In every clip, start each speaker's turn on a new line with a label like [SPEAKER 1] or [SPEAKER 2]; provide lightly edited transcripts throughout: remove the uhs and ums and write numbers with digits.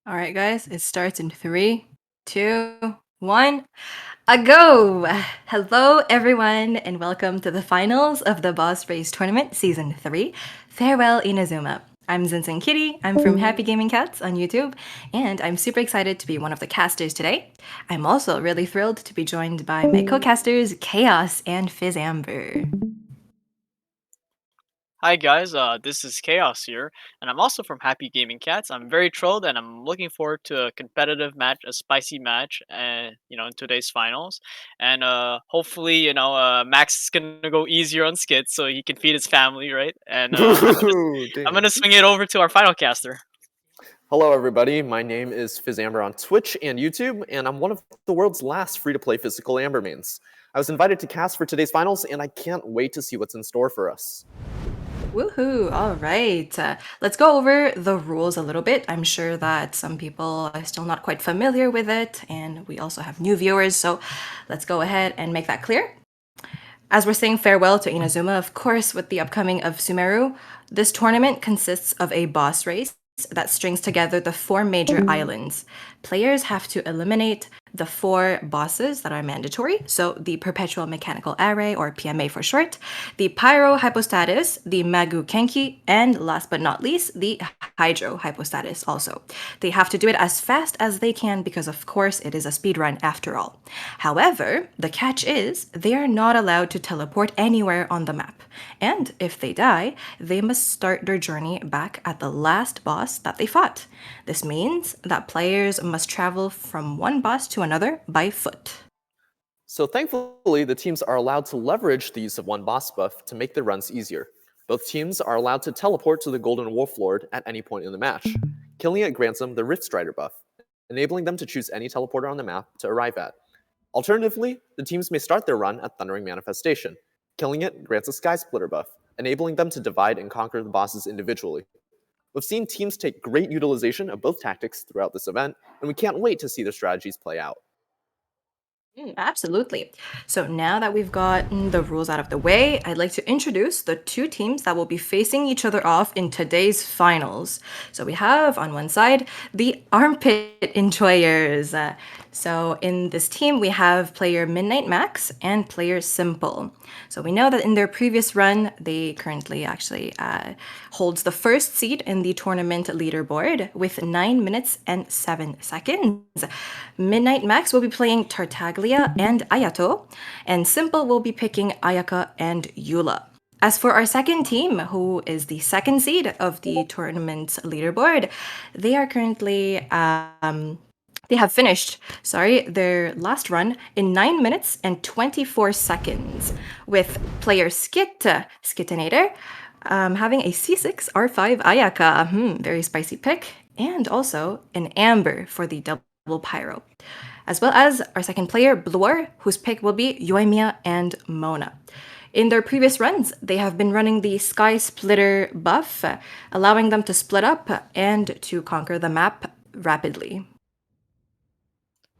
[SPEAKER 1] All right, guys, it starts in three, two, one. A go! Hello, everyone, and welcome to the finals of the Boss Race Tournament Season 3. Farewell, Inazuma. I'm Zinsen Kitty. I'm from Happy Gaming Cats on YouTube, and I'm super excited to be one of the casters today. I'm also really thrilled to be joined by my co-casters, Chaos and Fizz Amber.
[SPEAKER 2] Hi guys, this is Chaos here, and I'm also from Happy Gaming Cats. I'm very thrilled, and I'm looking forward to a competitive match, a spicy match, and in today's finals. And hopefully, Max is gonna go easier on Skit so he can feed his family, right? And
[SPEAKER 3] Ooh,
[SPEAKER 2] I'm
[SPEAKER 3] damn.
[SPEAKER 2] gonna swing it over to our final caster.
[SPEAKER 3] Hello, everybody. My name is FizzAmber on Twitch and YouTube, and I'm one of the world's last free-to-play physical Amber mains. I was invited to cast for today's finals, and I can't wait to see what's in store for us.
[SPEAKER 1] Woohoo! All right. Let's go over the rules a little bit. I'm sure that some people are still not quite familiar with it, and we also have new viewers, so let's go ahead and make that clear. As we're saying farewell to Inazuma, of course, with the upcoming of Sumeru, this tournament consists of a boss race that strings together the four major islands. Players have to eliminate the four bosses that are mandatory. So the Perpetual Mechanical Array, or PMA for short, the Pyro Hypostatus, the Magu Kenki, and last but not least, the Hydro Hypostatus also. They have to do it as fast as they can because, of course, it is a speedrun after all. However, the catch is they are not allowed to teleport anywhere on the map. And if they die, they must start their journey back at the last boss that they fought. This means that players must travel from one boss to another by foot.
[SPEAKER 3] So thankfully, the teams are allowed to leverage the use of one boss buff to make their runs easier. Both teams are allowed to teleport to the Golden Wolf Lord at any point in the match. Killing it grants them the Rift Strider buff, enabling them to choose any teleporter on the map to arrive at. Alternatively, the teams may start their run at Thundering Manifestation. Killing it grants a Sky Splitter buff, enabling them to divide and conquer the bosses individually. We've seen teams take great utilization of both tactics throughout this event, and we can't wait to see their strategies play out.
[SPEAKER 1] Absolutely. So now that we've gotten the rules out of the way, I'd like to introduce the two teams that will be facing each other off in today's finals. So we have on one side the Armpit Enjoyers. So in this team, we have player Midnight Max and player Simple. So we know that in their previous run, they currently actually holds the first seed in the tournament leaderboard with 9 minutes and 7 seconds. Midnight Max will be playing Tartaglia and Ayato, and Simple will be picking Ayaka and Eula. As for our second team, who is the second seed of the tournament leaderboard, they are currently they have finished, their last run in 9 minutes and 24 seconds, with player Skitinator, having a C6 R5 Ayaka, very spicy pick, and also an Amber for the double pyro, as well as our second player, Bloor, whose pick will be Yoimiya and Mona. In their previous runs, they have been running the Sky Splitter buff, allowing them to split up and to conquer the map rapidly.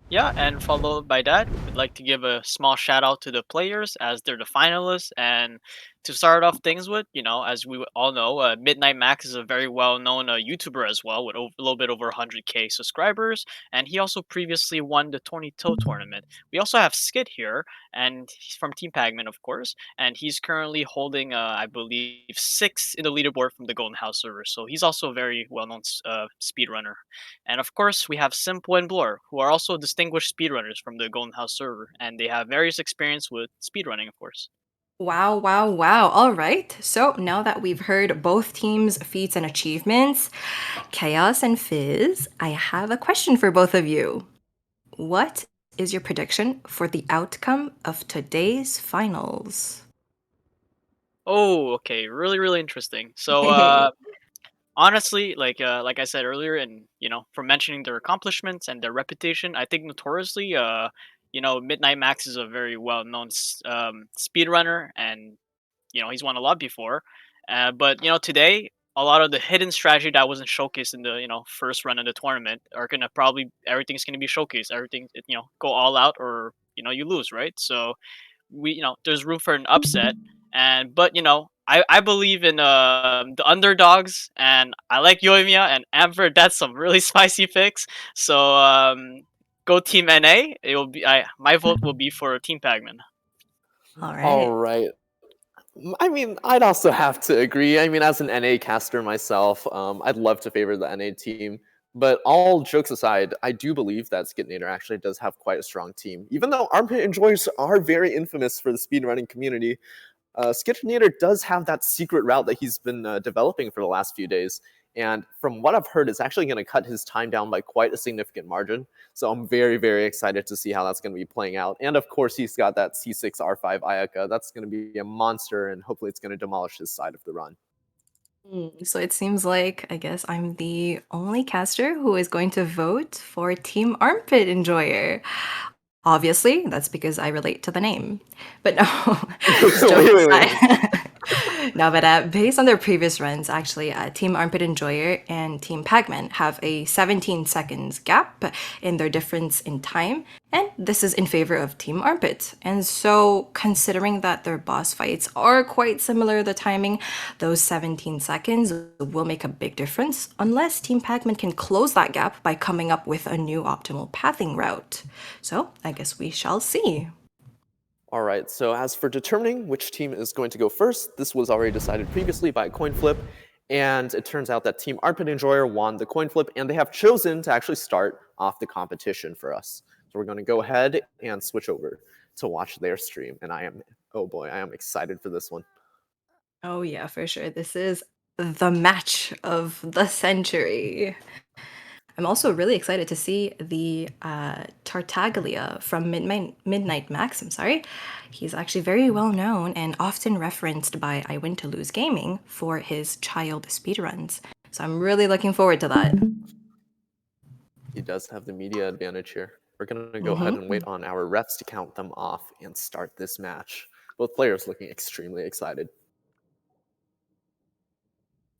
[SPEAKER 2] Yeah, and followed by that, we'd like to give a small shout out to the players as they're the finalists. And to start off things with, as we all know, Midnight Max is a very well known YouTuber as well, with a little bit over 100K subscribers. And he also previously won the Tony Toe tournament. We also have Skid here, and he's from Team PagMen, of course. And he's currently holding, I believe, 6 in the leaderboard from the Golden House server. So he's also a very well known speedrunner. And of course, we have Simple and Blur, who are also distinguished speedrunners from the Golden House server, and they have various experience with speedrunning, of course.
[SPEAKER 1] Wow, wow, wow. All right. So now that we've heard both teams' feats and achievements, Chaos and Fizz, I have a question for both of you. What is your prediction for the outcome of today's finals?
[SPEAKER 2] Oh, okay, really, really interesting. So, honestly, like I said earlier, and from mentioning their accomplishments and their reputation, I think notoriously, Midnight Max is a very well-known speedrunner, and he's won a lot before. But today, a lot of the hidden strategy that wasn't showcased in the first run of the tournament are gonna probably everything's gonna be showcased. Everything go all out or you lose, right? So there's room for an upset, but I believe in the underdogs, and I like Yoimiya and Amber. That's some really spicy picks. So go Team NA. It will be my vote will be for Team PagMen.
[SPEAKER 1] All
[SPEAKER 3] All
[SPEAKER 1] right.
[SPEAKER 3] right. I mean, I'd also have to agree. I mean, as an NA caster myself, I'd love to favor the NA team. But all jokes aside, I do believe that Skitnator actually does have quite a strong team. Even though Armpit Enjoyers are very infamous for the speedrunning community, Skitnator does have that secret route that he's been developing for the last few days. And from what I've heard, it's actually going to cut his time down by quite a significant margin. So I'm very, very excited to see how that's going to be playing out. And of course, he's got that C6 R5 Ayaka. That's going to be a monster, and hopefully it's going to demolish his side of the run.
[SPEAKER 1] So it seems like I guess I'm the only caster who is going to vote for Team Armpit Enjoyer. Obviously, that's because I relate to the name. But no, just
[SPEAKER 3] Wait,
[SPEAKER 1] joking
[SPEAKER 3] wait, wait.
[SPEAKER 1] aside. No, but based on their previous runs, actually, Team Armpit Enjoyer and Team PagMen have a 17 seconds gap in their difference in time, and this is in favor of Team Armpit. And so, considering that their boss fights are quite similar, the timing, those 17 seconds will make a big difference unless Team PagMen can close that gap by coming up with a new optimal pathing route. So, I guess we shall see.
[SPEAKER 3] All right, so as for determining which team is going to go first, this was already decided previously by a coin flip, and it turns out that Team Armpit Enjoyer won the coin flip, and they have chosen to actually start off the competition for us. So we're going to go ahead and switch over to watch their stream, and oh boy, I am excited for this one.
[SPEAKER 1] Oh, yeah, for sure. This is the match of the century. I'm also really excited to see the Tartaglia from Midnight Max. I'm sorry. He's actually very well known and often referenced by I Win to Lose Gaming for his child speedruns. So I'm really looking forward to that.
[SPEAKER 3] He does have the media advantage here. We're going to go ahead and
[SPEAKER 1] Mm-hmm.
[SPEAKER 3] wait on our refs to count them off and start this match. Both players looking extremely excited.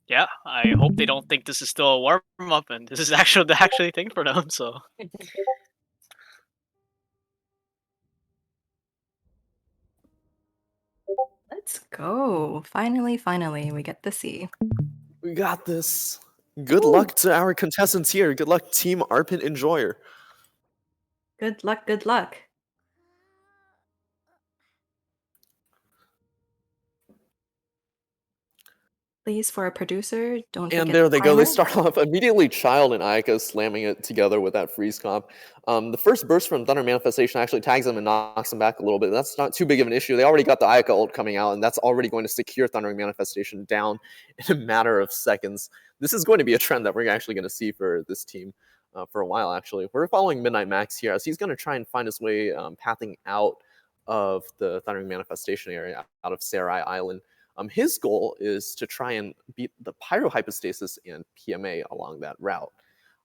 [SPEAKER 2] Yeah, I hope they don't think this is still a warm up and this is actually thing for them. So
[SPEAKER 1] Let's go. Finally, we get to see.
[SPEAKER 3] We got this. Good
[SPEAKER 1] Woo.
[SPEAKER 3] luck to our contestants here. Good luck, Team Arpit Enjoyer.
[SPEAKER 1] Good luck, good luck. Please, for a producer, don't
[SPEAKER 3] And
[SPEAKER 1] forget the
[SPEAKER 3] there they go. They
[SPEAKER 1] timer.
[SPEAKER 3] start off immediately. Child and Ayaka slamming it together with that freeze comp. The first burst from Thunder Manifestation actually tags him and knocks him back a little bit. That's not too big of an issue. They already got the Ayaka ult coming out, and that's already going to secure Thunder Manifestation down in a matter of seconds. This is going to be a trend that we're actually going to see for this team for a while, actually. We're following Midnight Max here as he's going to try and find his way pathing out of the Thunder Manifestation area, out of Sarai Island. His goal is to try and beat the Pyrohypostasis and PMA along that route.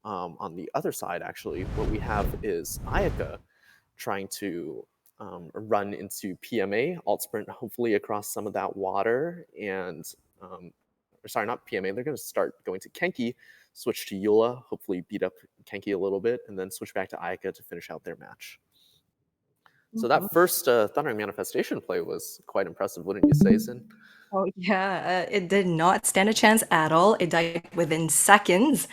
[SPEAKER 3] On the other side, actually, what we have is Ayaka trying to run into PMA, alt sprint hopefully across some of that water, and or sorry, not PMA. They're going to start going to Kenki, switch to Eula, hopefully beat up Kenki a little bit, and then switch back to Ayaka to finish out their match. So that first Thundering Manifestation play was quite impressive, wouldn't you say, Sin?
[SPEAKER 1] Oh, yeah, it did not stand a chance at all. It died within seconds.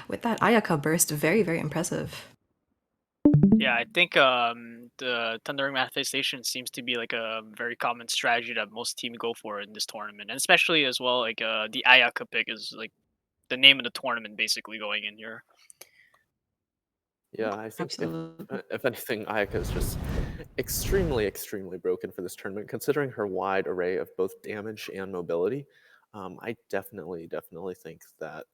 [SPEAKER 1] With that Ayaka burst, very impressive.
[SPEAKER 2] yeah, I think the Thundering Manifestation seems to be like a very common strategy that most teams go for in this tournament, and especially as well like the Ayaka pick is like the name of the tournament basically going in here.
[SPEAKER 3] Yeah, I think
[SPEAKER 1] Absolutely.
[SPEAKER 3] if anything, Ayaka is just extremely broken for this tournament, considering her wide array of both damage and mobility. I definitely think that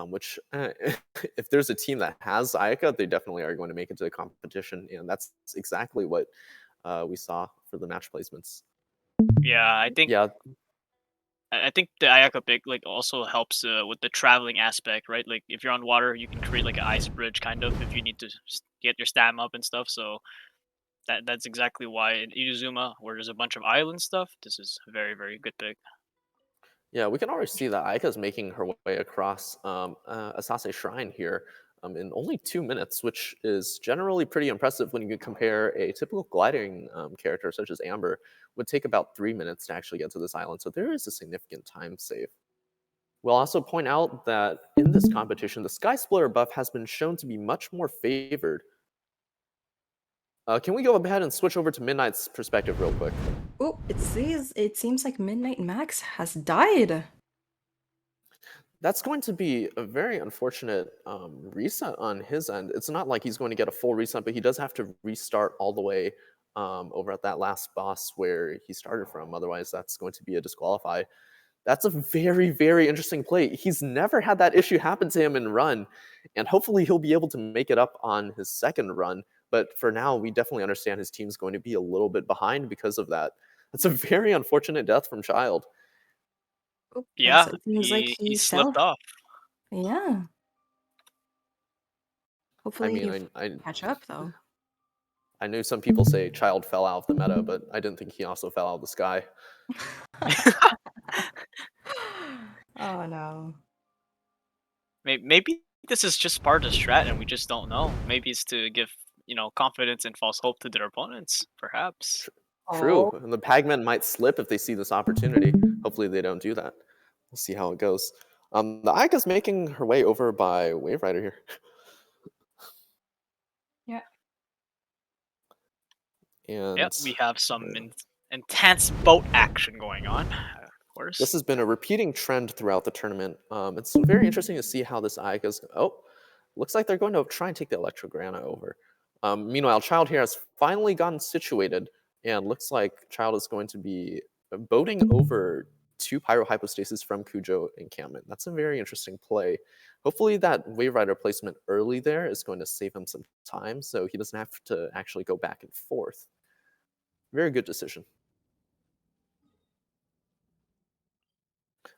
[SPEAKER 3] which if there's a team that has Ayaka, they definitely are going to make it to the competition, and that's exactly what we saw for the match placements.
[SPEAKER 2] Yeah,
[SPEAKER 3] Yeah,
[SPEAKER 2] I think the Ayaka pick like also helps with the traveling aspect, right? Like if you're on water, you can create like an ice bridge kind of if you need to get your stam up and stuff. So that's exactly why in Inazuma, where there's a bunch of island stuff, this is a very good pick.
[SPEAKER 3] yeah, we can already see that Ayaka is making her way across Asase Shrine here. in only 2 minutes, which is generally pretty impressive when you compare a typical gliding character such as Amber would take about 3 minutes to actually get to this island. So there is a significant time save. We'll also point out that in this competition, the Sky Splitter buff has been shown to be much more favored. Can we go ahead and switch over to Midnight's perspective real quick?
[SPEAKER 1] Oh, it seems like Midnight Max has died.
[SPEAKER 3] That's going to be a very unfortunate reset on his end. It's not like he's going to get a full reset, but he does have to restart all the way over at that last boss where he started from. Otherwise, that's going to be a disqualify. That's a very, very interesting play. He's never had that issue happen to him in run, and hopefully he'll be able to make it up on his second run. But for now, we definitely understand his team's going to be a little bit behind because of that. That's a very unfortunate death from Child.
[SPEAKER 1] Oh,
[SPEAKER 2] Yeah,
[SPEAKER 1] so it seems like
[SPEAKER 2] he slipped
[SPEAKER 1] self.
[SPEAKER 2] off.
[SPEAKER 1] Yeah.
[SPEAKER 3] I
[SPEAKER 1] Hopefully
[SPEAKER 3] mean,
[SPEAKER 1] he catch up though.
[SPEAKER 3] I knew some people say Child fell out of the meta, but I didn't think he also fell out of the sky.
[SPEAKER 1] Oh no.
[SPEAKER 2] Maybe this is just part of the strat, and we just don't know. Maybe it's to give confidence and false hope to their opponents, perhaps.
[SPEAKER 3] True,
[SPEAKER 1] Oh.
[SPEAKER 3] and the PagMen might slip if they see this opportunity. Hopefully they don't do that. We'll see how it goes. The Aika's making her way over by Wave Rider here.
[SPEAKER 1] Yeah.
[SPEAKER 3] And
[SPEAKER 2] Yep, we have some intense boat action going on, of course.
[SPEAKER 3] this has been a repeating trend throughout the tournament. It's very interesting to see how this Aika's... Oh, looks like they're going to try and take the Electrograna over. Meanwhile, Child here has finally gotten situated, and looks like Child is going to be boating over 2 Pyro Hypostasis from Kujo encampment. That's a very interesting play. Hopefully that Wave Rider placement early there is going to save him some time, so he doesn't have to actually go back and forth. Very good decision.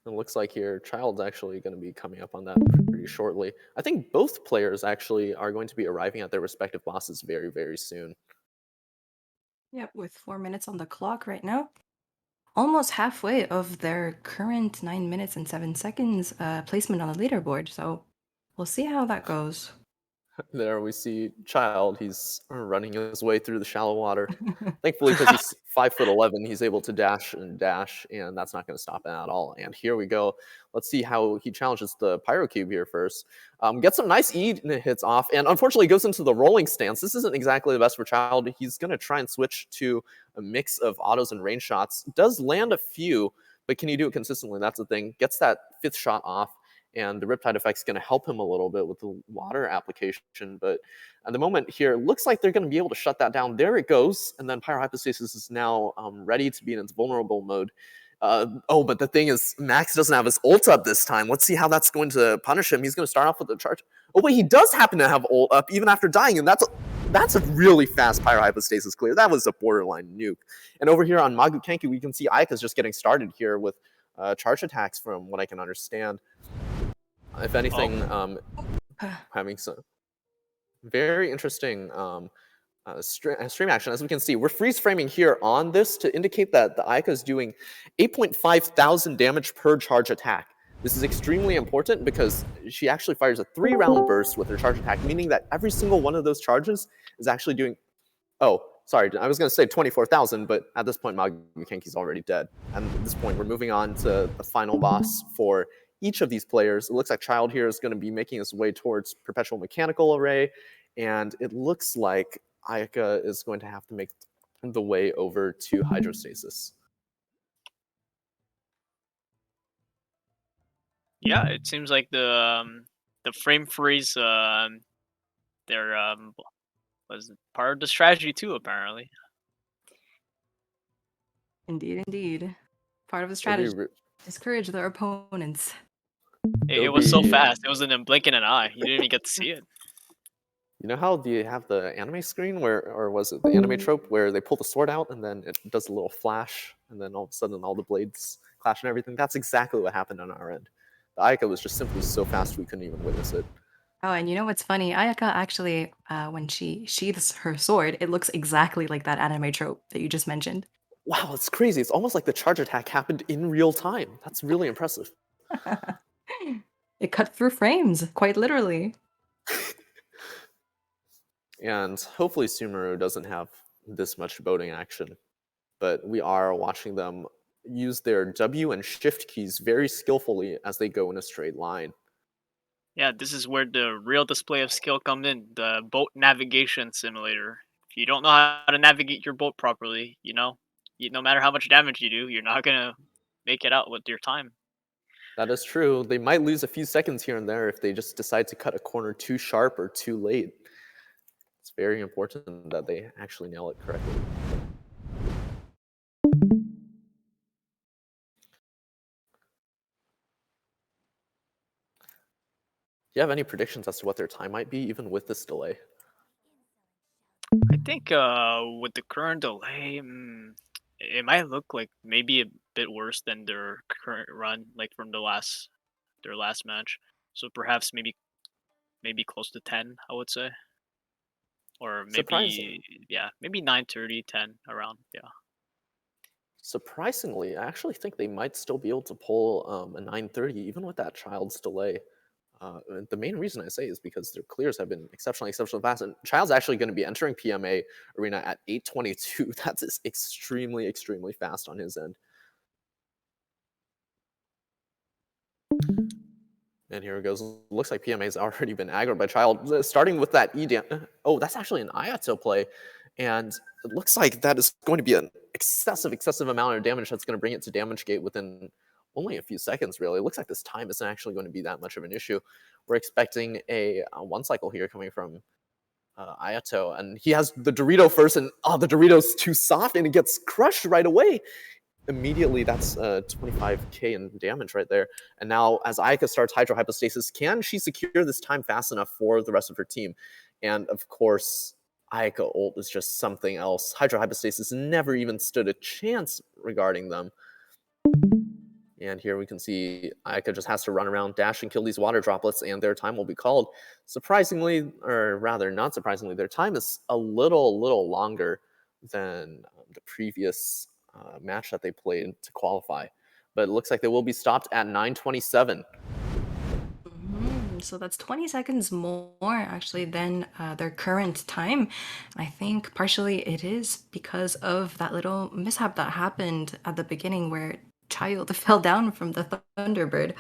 [SPEAKER 3] It looks like here, Child's actually going to be coming up on that pretty shortly. I think both players actually are going to be arriving at their respective bosses very, very soon.
[SPEAKER 1] Yep, with 4 minutes on the clock right now. Almost halfway of their current 9 minutes and 7 seconds placement on the leaderboard. So we'll see how that goes.
[SPEAKER 3] There we see Child. He's running his way through the shallow water. Thankfully, because he's 5'11", he's able to dash, and that's not going to stop him at all. And here we go. Let's see how he challenges the Pyro Cube here first. Gets some nice E hits off, and unfortunately goes into the rolling stance. This isn't exactly the best for Child. He's going to try and switch to a mix of autos and range shots. Does land a few, but can he do it consistently? That's the thing. Gets that 5th shot off. And the Riptide effect is going to help him a little bit with the water application. But at the moment here, looks like they're going to be able to shut that down. There it goes. And then Pyro Hypostasis is now ready to be in its vulnerable mode. But the thing is, Max doesn't have his ult up this time. Let's see how that's going to punish him. He's going to start off with the charge. Oh, wait, he does happen to have ult up even after dying. And that's a really fast Pyro Hypostasis clear. That was a borderline nuke. And over here on Magu Kenku, we can see Aika's just getting started here with charge attacks from what I can understand. If anything, having some very interesting stream action. As we can see, we're freeze framing here on this to indicate that the Aika is doing 8.5 thousand damage per charge attack. This is extremely important because she actually fires a 3-round burst with her charge attack, meaning that every single one of those charges is actually doing... Oh, sorry, I was going to say 24,000, but at this point, Magu Kenki's already dead. And at this point, we're moving on to the final boss for each of these players. It looks like Child here is going to be making his way towards Perpetual Mechanical Array, and it looks like Aika is going to have to make the way over to Hydrostasis.
[SPEAKER 2] Yeah, it seems like the frame freeze was part of the strategy too, apparently.
[SPEAKER 1] Indeed. Part of the strategy. Discourage their opponents.
[SPEAKER 2] It was so fast. It was in a blink in an eye. You didn't even get to see it.
[SPEAKER 3] You know how do you have the anime screen or was it the anime trope where they pull the sword out and then it does a little flash and then all of a sudden all the blades clash and everything? That's exactly what happened on our end. The Aika was just simply so fast we couldn't even witness it.
[SPEAKER 1] Oh, and you know what's funny? Ayaka actually, when she sheathes her sword, it looks exactly like that anime trope that you just mentioned.
[SPEAKER 3] Wow, it's crazy. It's almost like the charge attack happened in real time. That's really impressive.
[SPEAKER 1] It cut through frames, quite literally.
[SPEAKER 3] And hopefully Sumeru doesn't have this much boating action, but we are watching them use their W and shift keys very skillfully as they go in a straight line.
[SPEAKER 2] Yeah, this is where the real display of skill comes in, the boat navigation simulator. If you don't know how to navigate your boat properly, no matter how much damage you do, you're not gonna make it out with your time.
[SPEAKER 3] That is true. They might lose a few seconds here and there if they just decide to cut a corner too sharp or too late. It's very important that they actually nail it correctly. Do you have any predictions as to what their time might be, even with this delay?
[SPEAKER 2] I think with the current delay, it might look like maybe a bit worse than their current run, like from their last match. So perhaps maybe close to 10, I would say, or
[SPEAKER 3] Surprising.
[SPEAKER 2] maybe 9:30, 10 around. Yeah.
[SPEAKER 3] Surprisingly, I actually think they might still be able to pull a 9:30, even with that child's delay. And the main reason I say is because their clears have been exceptionally fast. And Child's actually going to be entering PMA arena at 8:22. That's extremely fast on his end. And here it goes. Looks like PMA's already been aggroed by Child. Starting with that E dam. Oh, that's actually an Ayato play. And it looks like that is going to be an excessive amount of damage that's going to bring it to damage gate within only a few seconds, really. It looks like this time isn't actually going to be that much of an issue. We're expecting a one cycle here coming from Ayato. And he has the Dorito first, and the Dorito's too soft, and it gets crushed right away. Immediately, that's 25k in damage right there. And now, as Ayaka starts Hydro Hypostasis, can she secure this time fast enough for the rest of her team? And of course, Ayaka ult is just something else. Hydro Hypostasis never even stood a chance regarding them. And here we can see Ayaka just has to run around, dash, and kill these water droplets, and their time will be called. Surprisingly, or rather not surprisingly, their time is a little longer than the previous match that they played to qualify. But it looks like they will be stopped at 9:27.
[SPEAKER 1] So that's 20 seconds more actually than their current time. I think partially it is because of that little mishap that happened at the beginning where Child fell down from the Thunderbird.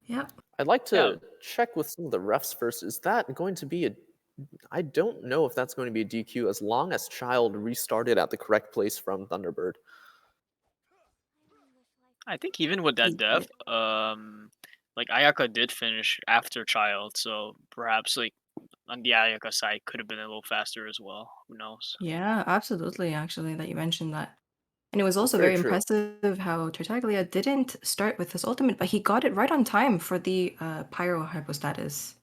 [SPEAKER 1] Yep.
[SPEAKER 3] I'd like
[SPEAKER 2] Yeah,
[SPEAKER 3] to check with some of the refs first. Is that going to be a I don't know if that's going to be a DQ as long as Child restarted at the correct place from Thunderbird.
[SPEAKER 2] I think even with that
[SPEAKER 1] He
[SPEAKER 2] death,
[SPEAKER 1] did.
[SPEAKER 2] like Ayaka did finish after Child, so perhaps like on the Ayaka side could have been a little faster as well. Who knows?
[SPEAKER 1] Yeah, absolutely, actually, that you mentioned that. And it was
[SPEAKER 3] That's
[SPEAKER 1] also
[SPEAKER 3] very
[SPEAKER 1] very
[SPEAKER 3] true.
[SPEAKER 1] impressive how Tartaglia didn't start with his ultimate, but he got it right on time for the Pyro Hypostatus.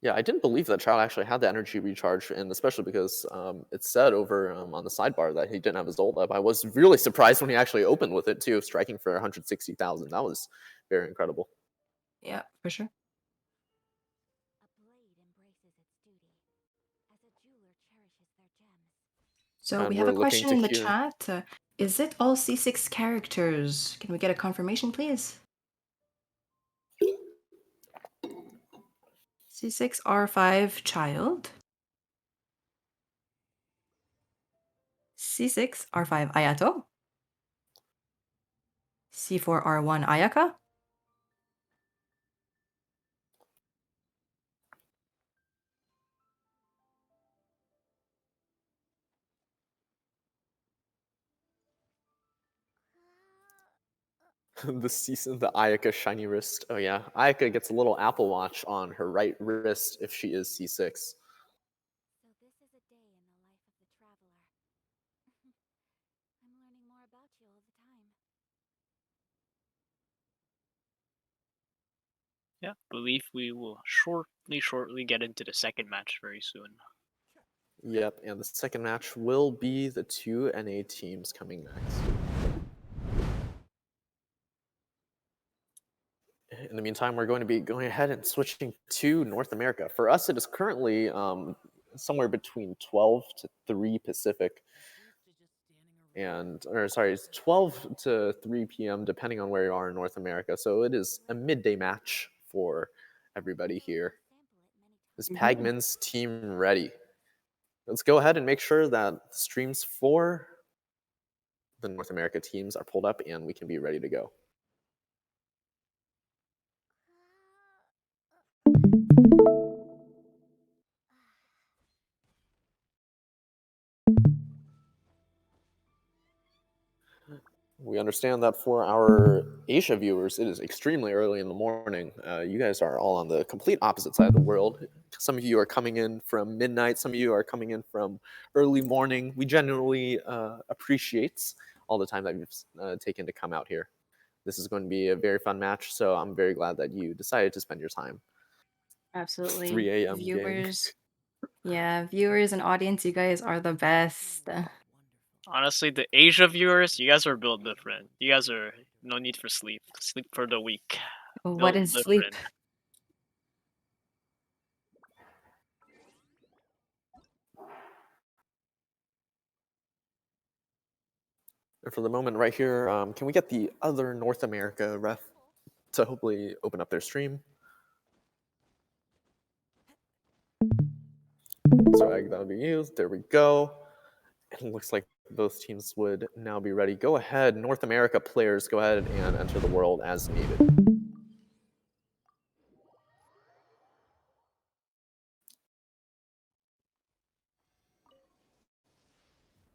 [SPEAKER 3] Yeah, I didn't believe that Child actually had the energy recharge, and especially because it said over on the sidebar that he didn't have his ult up. I was really surprised when he actually opened with it too, striking for 160,000. That was very incredible.
[SPEAKER 1] Yeah, for sure. So we
[SPEAKER 3] And
[SPEAKER 1] have
[SPEAKER 3] we're
[SPEAKER 1] a
[SPEAKER 3] looking
[SPEAKER 1] question
[SPEAKER 3] to
[SPEAKER 1] in the
[SPEAKER 3] queue.
[SPEAKER 1] chat. Is it all C6 characters? Can we get a confirmation, please? C6 R5 child. C6 R5 Ayato. C4 R1 Ayaka.
[SPEAKER 3] The season, the Ayaka shiny wrist. Oh yeah, Ayaka gets a little Apple Watch on her right wrist if she is C6.
[SPEAKER 2] Yeah, believe we will shortly get into the second match very soon.
[SPEAKER 3] Yep, and the second match will be the two NA teams coming next. In the meantime, we're going to be going ahead and switching to North America. For us, it is currently somewhere between 12 to 3 Pacific. It's 12 to 3 p.m. depending on where you are in North America. So it is a midday match for everybody here. Is
[SPEAKER 1] Mhm.
[SPEAKER 3] PagMen's team ready? Let's go ahead and make sure that the streams for the North America teams are pulled up and we can be ready to go. We understand that for our Asia viewers, it is extremely early in the morning. You guys are all on the complete opposite side of the world. Some of you are coming in from midnight, some of you are coming in from early morning. We genuinely appreciate all the time that you've taken to come out here. This is going to be a very fun match, so I'm very glad that you decided to spend your time.
[SPEAKER 1] Absolutely.
[SPEAKER 3] 3 a.m. gang.
[SPEAKER 1] Viewers. Yeah, viewers and audience, you guys are the best.
[SPEAKER 2] Honestly, the Asia viewers, you guys are built different. You guys are no need for sleep. Sleep for the weak.
[SPEAKER 1] What
[SPEAKER 2] Built
[SPEAKER 1] is sleep?
[SPEAKER 2] different.
[SPEAKER 3] And for the moment right here, can we get the other North America ref to hopefully open up their stream? So that would be you. There we go. It looks like both teams would now be ready. Go ahead, North America players, go ahead and enter the world as needed.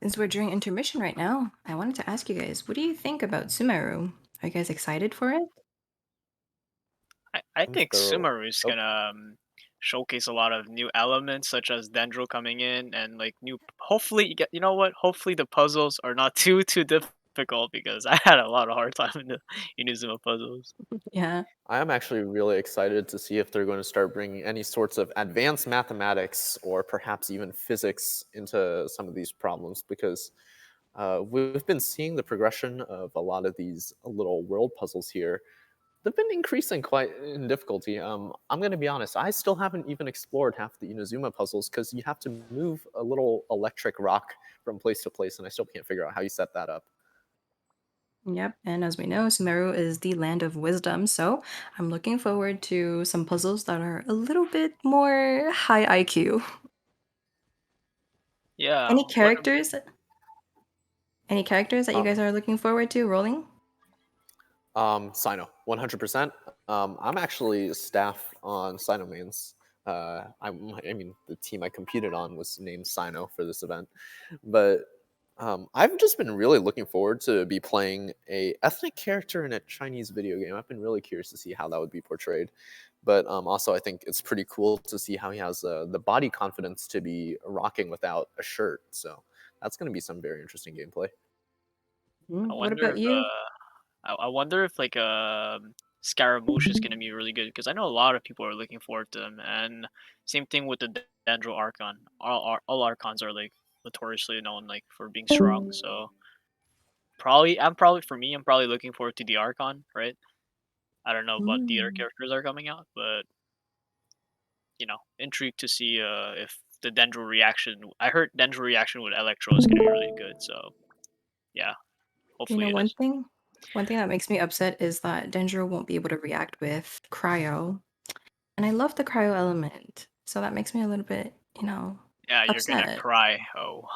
[SPEAKER 1] Since we're during intermission right now, I wanted to ask you guys, what do you think about Sumeru? Are you guys excited for it?
[SPEAKER 2] I think
[SPEAKER 3] Thorough.
[SPEAKER 2] Sumeru is
[SPEAKER 3] Oh,
[SPEAKER 2] gonna showcase a lot of new elements, such as Dendro coming in and like new. Hopefully, you know what? Hopefully, the puzzles are not too difficult because I had a lot of hard time in the Inazuma puzzles.
[SPEAKER 1] Yeah.
[SPEAKER 3] I am actually really excited to see if they're going to start bringing any sorts of advanced mathematics or perhaps even physics into some of these problems because we've been seeing the progression of a lot of these little world puzzles here. They've been increasing quite in difficulty. I'm going to be honest, I still haven't even explored half the Inazuma puzzles because you have to move a little electric rock from place to place, and I still can't figure out how you set that up.
[SPEAKER 1] Yep. And as we know, Sumeru is the land of wisdom. So I'm looking forward to some puzzles that are a little bit more high IQ.
[SPEAKER 2] Yeah.
[SPEAKER 1] Any
[SPEAKER 2] What?
[SPEAKER 1] characters? Any characters that you
[SPEAKER 3] Uh,
[SPEAKER 1] guys are looking forward to rolling?
[SPEAKER 3] Sino, 100%. I'm actually staff on Sino Mains. I mean, the team I competed on was named Sino for this event, but I've just been really looking forward to be playing a ethnic character in a Chinese video game. I've been really curious to see how that would be portrayed, but also I think it's pretty cool to see how he has the body confidence to be rocking without a shirt. So that's going to be some very interesting gameplay.
[SPEAKER 2] I
[SPEAKER 1] What
[SPEAKER 2] wonder
[SPEAKER 1] about
[SPEAKER 2] if
[SPEAKER 1] you?
[SPEAKER 2] I wonder if like Scaramouche is gonna be really good because I know a lot of people are looking forward to them, and same thing with the Dendro Archon. All Archons are like notoriously known like for being strong. So I'm probably looking forward to the Archon, right? I don't know what the other
[SPEAKER 1] Mm.
[SPEAKER 2] characters are coming out, but intrigued to see if the Dendro reaction. I heard Dendro reaction with Electro is gonna be really good. So yeah,
[SPEAKER 1] You
[SPEAKER 2] hopefully
[SPEAKER 1] know,
[SPEAKER 2] it is.
[SPEAKER 1] one thing that makes me upset is that Dendro won't be able to react with cryo. And I love the cryo element. So that makes me a little bit,
[SPEAKER 2] Yeah, you're gonna
[SPEAKER 1] upset.
[SPEAKER 2] cry. Oh.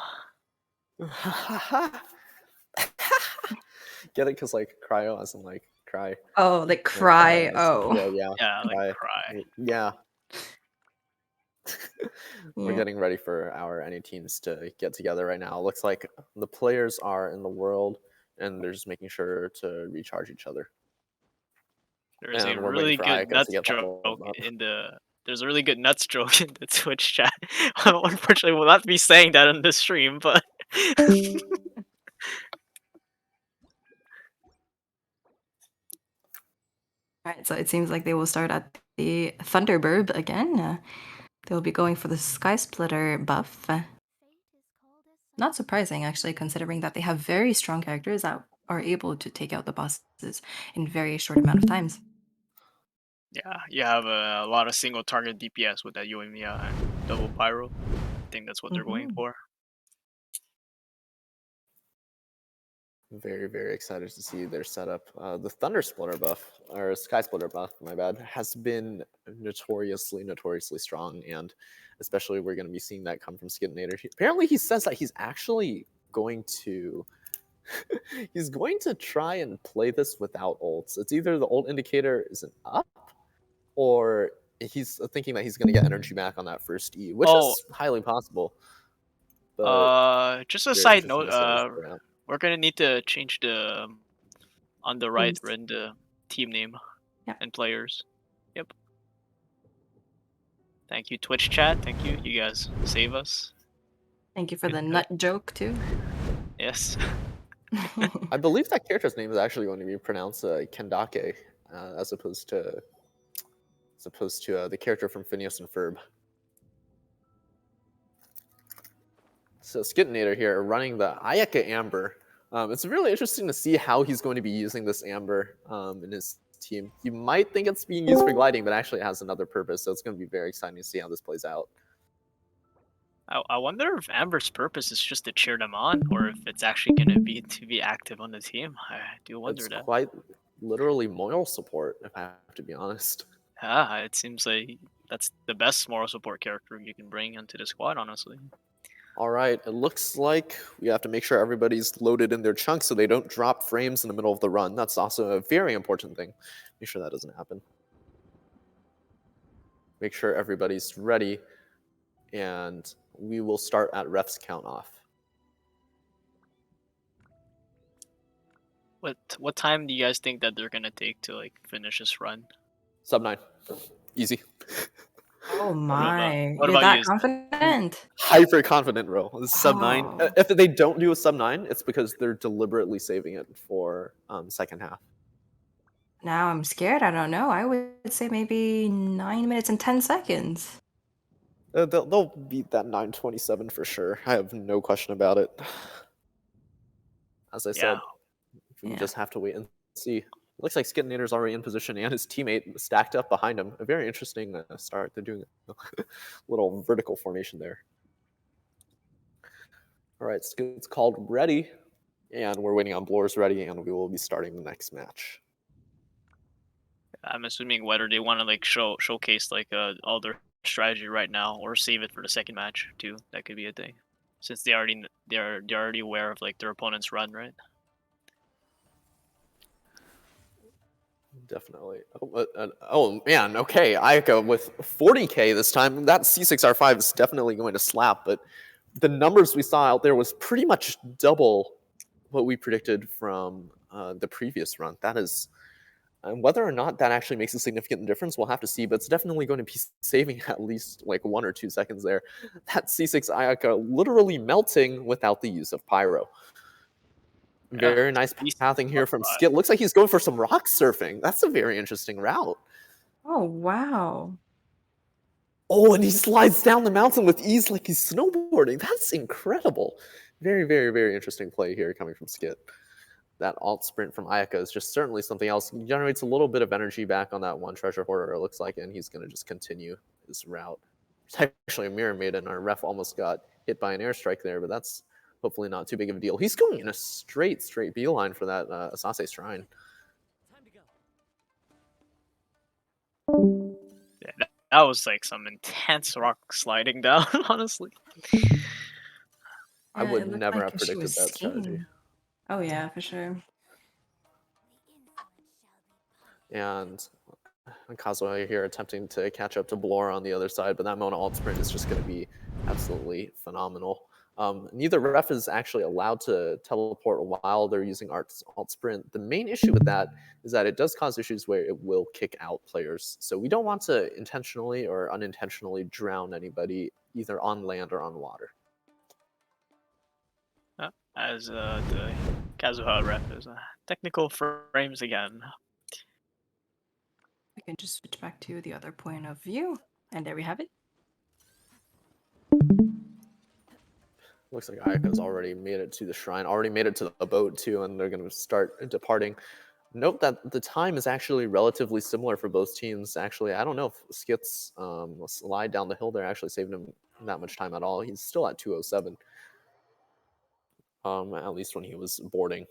[SPEAKER 3] Get it? Because like cryo, as in like cry,
[SPEAKER 1] Oh, like
[SPEAKER 3] like
[SPEAKER 1] cry.
[SPEAKER 3] as
[SPEAKER 1] Oh.
[SPEAKER 3] yeah,
[SPEAKER 2] Yeah, like
[SPEAKER 3] cry,
[SPEAKER 2] cry.
[SPEAKER 3] yeah. We're
[SPEAKER 1] Yeah.
[SPEAKER 3] getting ready for our any teams to get together right now. Looks like the players are in the world, and they're just making sure to recharge each other.
[SPEAKER 2] There's a
[SPEAKER 3] And we're waiting
[SPEAKER 2] really
[SPEAKER 3] for
[SPEAKER 2] good
[SPEAKER 3] Ayaka to
[SPEAKER 2] nuts
[SPEAKER 3] get
[SPEAKER 2] joke
[SPEAKER 3] leveled up.
[SPEAKER 2] in the there's a really good nuts joke in the Twitch chat. Unfortunately, we'll not be saying that on the stream, but
[SPEAKER 1] All right, so it seems like they will start at the Thunderbird again. They'll be going for the Sky Splitter buff. Not surprising, actually, considering that they have very strong characters that are able to take out the bosses in very short amount of times.
[SPEAKER 2] yeah, you have a lot of single target DPS with that Yoimiya and double pyro. I think that's what they're going
[SPEAKER 1] Mhm.
[SPEAKER 2] for.
[SPEAKER 3] Very, very excited to see their setup. The Thunder Splitter buff, or Sky Splitter buff, my bad, has been notoriously strong, and especially we're going to be seeing that come from Skitnator. Apparently, he says that he's actually going to he's going to try and play this without ults. It's either the ult indicator isn't up, or he's thinking that he's going to get energy back on that first E, which
[SPEAKER 2] Oh,
[SPEAKER 3] is highly possible. But
[SPEAKER 2] just a
[SPEAKER 3] very
[SPEAKER 2] side
[SPEAKER 3] interesting
[SPEAKER 2] note.
[SPEAKER 3] to see how this plays out.
[SPEAKER 2] We're gonna need to change the on the right
[SPEAKER 1] Teams.
[SPEAKER 2] in the team name
[SPEAKER 1] Yeah.
[SPEAKER 2] and players. Yep. Thank you, Twitch chat. Thank you. You guys save us.
[SPEAKER 1] Thank you for the nut joke too.
[SPEAKER 2] Yes.
[SPEAKER 3] I believe that character's name is actually going to be pronounced Kendake, as opposed to the character from Phineas and Ferb. So Skitnator here running the Ayaka Amber. It's really interesting to see how he's going to be using this Amber in his team. You might think it's being used for gliding, but actually it has another purpose. So it's going to be very exciting to see how this plays out.
[SPEAKER 2] I wonder if Amber's purpose is just to cheer them on, or if it's actually gonna be to be active on the team. I do wonder
[SPEAKER 3] It's
[SPEAKER 2] that.
[SPEAKER 3] quite literally moral support, if I have to be honest.
[SPEAKER 2] Yeah, it seems like that's the best moral support character you can bring into the squad, honestly.
[SPEAKER 3] All right, it looks like we have to make sure everybody's loaded in their chunks so they don't drop frames in the middle of the run. That's also a very important thing. Make sure that doesn't happen. Make sure everybody's ready, and we will start at ref's count off.
[SPEAKER 2] What time do you guys think that they're gonna take to like finish this run?
[SPEAKER 3] Sub 9. Easy.
[SPEAKER 1] Oh my.
[SPEAKER 2] what
[SPEAKER 1] You're
[SPEAKER 2] about
[SPEAKER 1] that
[SPEAKER 2] you?
[SPEAKER 1] confident?
[SPEAKER 3] Hyper confident roll. This is sub 9.
[SPEAKER 1] Oh.
[SPEAKER 3] If they don't do a sub 9, it's because they're deliberately saving it for second half.
[SPEAKER 1] Now I'm scared. I don't know. I would say maybe 9 minutes and 10 seconds.
[SPEAKER 3] They'll beat that 9:27 for sure. I have no question about it. As I said, we just have to wait and see. It looks like Skitnator's already in position and his teammate stacked up behind him. A very interesting start. They're doing a little vertical formation there. All right, Skit's called ready, and we're waiting on Blor's ready, and we will be starting the next match.
[SPEAKER 2] I'm assuming whether they want to like showcase like all their strategy right now or save it for the second match too. That could be a thing, since they're already aware of like their opponent's run, right?
[SPEAKER 3] Definitely. Oh man, okay. Ayaka with 40k this time. That C6R5 is definitely going to slap, but the numbers we saw out there was pretty much double what we predicted from the previous run. That is, whether or not that actually makes a significant difference, we'll have to see, but it's definitely going to be saving at least like 1 or 2 seconds there. That C6 Ayaka literally melting without the use of Pyro. Very nice pathing here from Skit. Looks like he's going for some rock surfing. That's a very interesting route.
[SPEAKER 1] Oh, wow.
[SPEAKER 3] Oh, and he slides down the mountain with ease like he's snowboarding. That's incredible. Very, very, very interesting play here coming from Skit. That alt sprint from Ayaka is just certainly something else. He generates a little bit of energy back on that one treasure hoarder, it looks like, and he's going to just continue his route. It's actually a mirror maiden. Our ref almost got hit by an airstrike there, but that's hopefully not too big of a deal. He's going in a straight beeline for that Asase Shrine.
[SPEAKER 2] Yeah, that was like some intense rock sliding down, honestly.
[SPEAKER 3] I would never have predicted that
[SPEAKER 1] skiing.
[SPEAKER 3] strategy.
[SPEAKER 1] Oh yeah, for sure.
[SPEAKER 3] And Kazuha here attempting to catch up to Blor on the other side, but that Mona alt sprint is just going to be absolutely phenomenal. Neither ref is actually allowed to teleport while they're using alt sprint. The main issue with that is that it does cause issues where it will kick out players. So we don't want to intentionally or unintentionally drown anybody either on land or on water.
[SPEAKER 2] As the Kazuha ref is technical frames again.
[SPEAKER 1] I can just switch back to the other point of view, and there we have it.
[SPEAKER 3] Looks like Ayaka's already made it to the shrine, already made it to the boat too, and they're going to start departing. Note that the time is actually relatively similar for both teams. Actually, I don't know if Skit's slide down the hill there actually saved him that much time at all. He's still at 2:07, at least when he was boarding.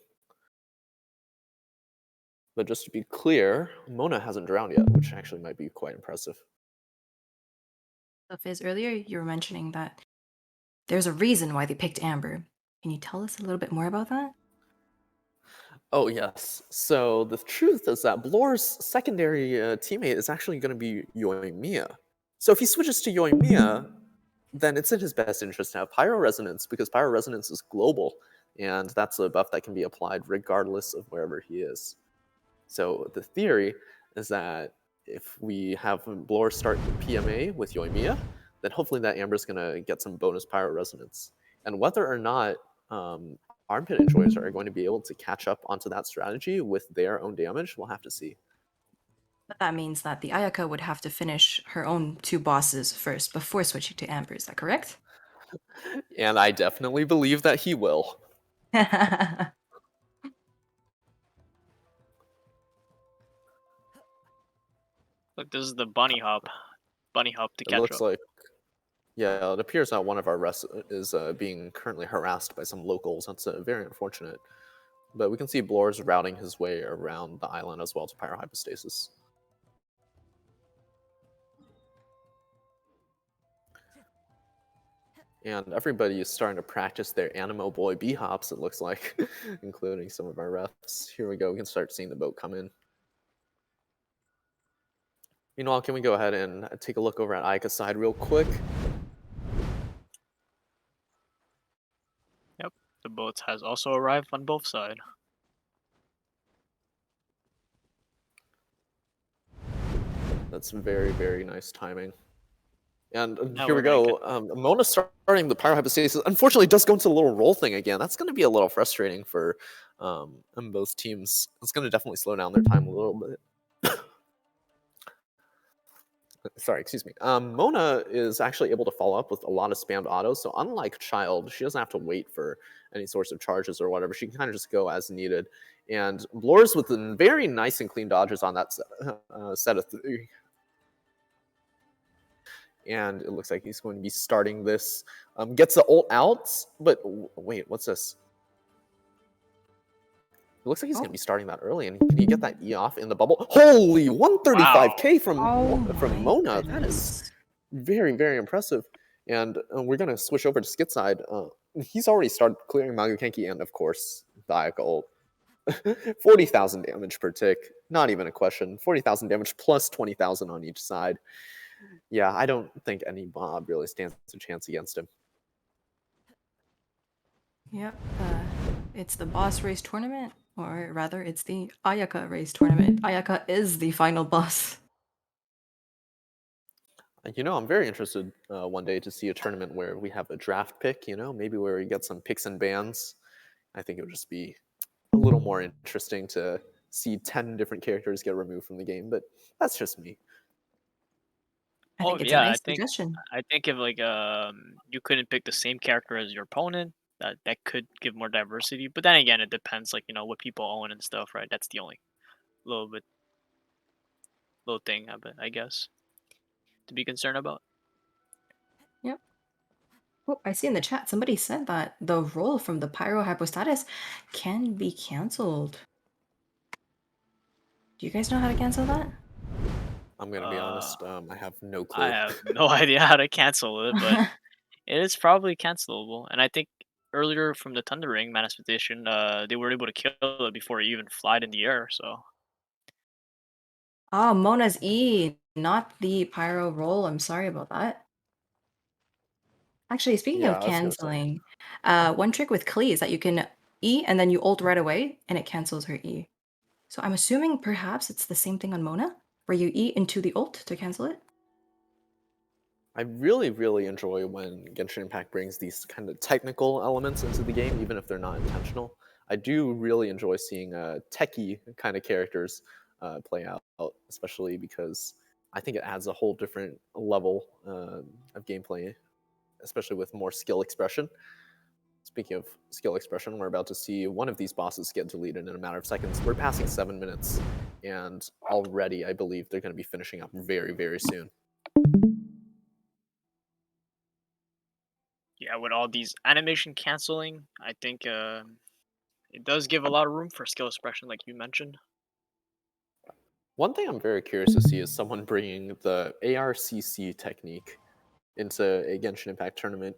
[SPEAKER 3] But just to be clear, Mona hasn't drowned yet, which actually might be quite impressive.
[SPEAKER 1] So Fizz, earlier you were mentioning that there's a reason why they picked Amber. Can you tell us a little bit more about that?
[SPEAKER 3] Oh, yes. So the truth is that Blor's secondary teammate is actually going to be Yoimiya. So if he switches to Yoimiya, then it's in his best interest to have Pyro Resonance because Pyro Resonance is global, and that's a buff that can be applied regardless of wherever he is. So the theory is that if we have Blor start PMA with Yoimiya, then hopefully that Amber's gonna get some bonus Pyro Resonance. And whether or not Armpit Enjoyers are going to be able to catch up onto that strategy with their own damage, we'll have to see.
[SPEAKER 1] But that means that the Ayaka would have to finish her own 2 bosses first before switching to Amber, is that correct?
[SPEAKER 3] And I definitely believe that he will.
[SPEAKER 2] Look, this is the bunny hop. Bunny hop to
[SPEAKER 3] It
[SPEAKER 2] catch
[SPEAKER 3] looks
[SPEAKER 2] up.
[SPEAKER 3] like, yeah, it appears that one of our rests is being currently harassed by some locals. That's very unfortunate. But we can see Blor's routing his way around the island as well to Pyrohypostasis. And everybody is starting to practice their Animo Boy B-hops, it looks like, including some of our refs. Here we go, we can start seeing the boat come in. Meanwhile, can we go ahead and take a look over at Ayaka's side real quick?
[SPEAKER 2] Yep, the boat has also arrived on both sides.
[SPEAKER 3] That's very, very nice timing. And
[SPEAKER 2] Now
[SPEAKER 3] here
[SPEAKER 2] we're
[SPEAKER 3] we
[SPEAKER 2] gonna get
[SPEAKER 3] go. Mona starting the Pyrohypostasis. Unfortunately, does go into the little roll thing again. That's going to be a little frustrating for both teams. It's going to definitely slow down their time a little bit. Sorry, excuse me. Mona is actually able to follow up with a lot of spammed autos. So unlike Child, she doesn't have to wait for any sorts of charges or whatever. She can kind of just go as needed. And Blores with very nice and clean dodges on that set of 3. And it looks like he's going to be starting this. Gets the ult out, but wait, what's this? It looks like he's going to be starting that early, and can he get that E off in the bubble? Holy, 135k from Mona. That is
[SPEAKER 1] Goodness.
[SPEAKER 3] very, very impressive. And we're going to switch over to Skit side. He's already started clearing Magukenki and, of course, the Ayaka ult. 40,000 damage per tick. Not even a question. 40,000 damage plus 20,000 on each side. Yeah, I don't think any mob really stands a chance against him.
[SPEAKER 1] Yep. It's the boss race tournament, or rather, it's the Ayaka race tournament. Ayaka is the final boss.
[SPEAKER 3] You know, I'm very interested one day to see a tournament where we have a draft pick, maybe where we get some picks and bans. I think it would just be a little more interesting to see 10 different characters get removed from the game, but that's just me.
[SPEAKER 1] I
[SPEAKER 2] Oh
[SPEAKER 1] think it's a
[SPEAKER 2] yeah,
[SPEAKER 1] nice suggestion.
[SPEAKER 2] I think if like you couldn't pick the same character as your opponent, that could give more diversity. But then again, it depends like what people own and stuff, right? That's the only little bit little thing I guess to be concerned about.
[SPEAKER 1] Yep. Oh, I see in the chat somebody said that the roll from the Pyro Hypostatus can be cancelled. Do you guys know how to cancel that?
[SPEAKER 3] I'm going to be
[SPEAKER 2] Uh,
[SPEAKER 3] honest, I have no
[SPEAKER 2] I
[SPEAKER 3] clue.
[SPEAKER 2] have no idea how to cancel it, but it is probably cancelable. And I think earlier from the Thunder Ring manifestation, they were able to kill it before it even flied in the air. So
[SPEAKER 1] Oh, Mona's E, not the Pyro roll. I'm sorry about that. Actually, speaking
[SPEAKER 3] Yeah,
[SPEAKER 1] of
[SPEAKER 3] I was going to say.
[SPEAKER 1] canceling, one trick with Klee is that you can E and then you ult right away and it cancels her E. So I'm assuming perhaps it's the same thing on Mona, where you E into the ult to cancel it.
[SPEAKER 3] I really, really enjoy when Genshin Impact brings these kind of technical elements into the game, even if they're not intentional. I do really enjoy seeing techie kind of characters play out, especially because I think it adds a whole different level of gameplay, especially with more skill expression. Speaking of skill expression, we're about to see one of these bosses get deleted in a matter of seconds. We're passing 7 minutes, and already I believe they're going to be finishing up very, very soon.
[SPEAKER 2] yeah, with all these animation canceling, I think it does give a lot of room for skill expression, like you mentioned.
[SPEAKER 3] One thing I'm very curious to see is someone bringing the ARCC technique into a Genshin Impact tournament.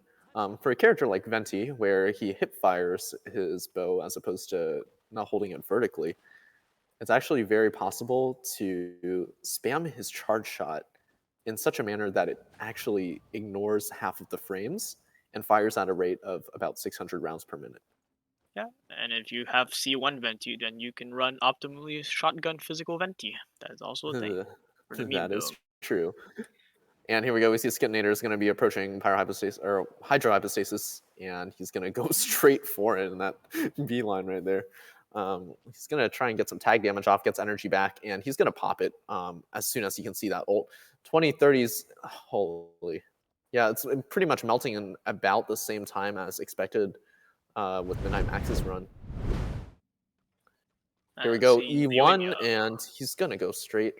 [SPEAKER 3] For a character like Venti, where he hip fires his bow as opposed to not holding it vertically, it's actually very possible to spam his charge shot in such a manner that it actually ignores half of the frames and fires at a rate of about 600 rounds per minute.
[SPEAKER 2] Yeah, and if you have C1 Venti, then you can run optimally shotgun physical Venti. That is also a thing for the meme
[SPEAKER 3] That is
[SPEAKER 2] build.
[SPEAKER 3] true. And here we go. We see Skitnator is going to be approaching Pyrohypostasis or Hydrohypostasis, and he's going to go straight for it in that beeline right there. He's going to try and get some tag damage off, gets energy back, and he's going to pop it as soon as he can see that ult. 2030s, holy. Yeah, it's pretty much melting in about the same time as expected with Midnight Max's run. Here we go, E1, and he's going to go straight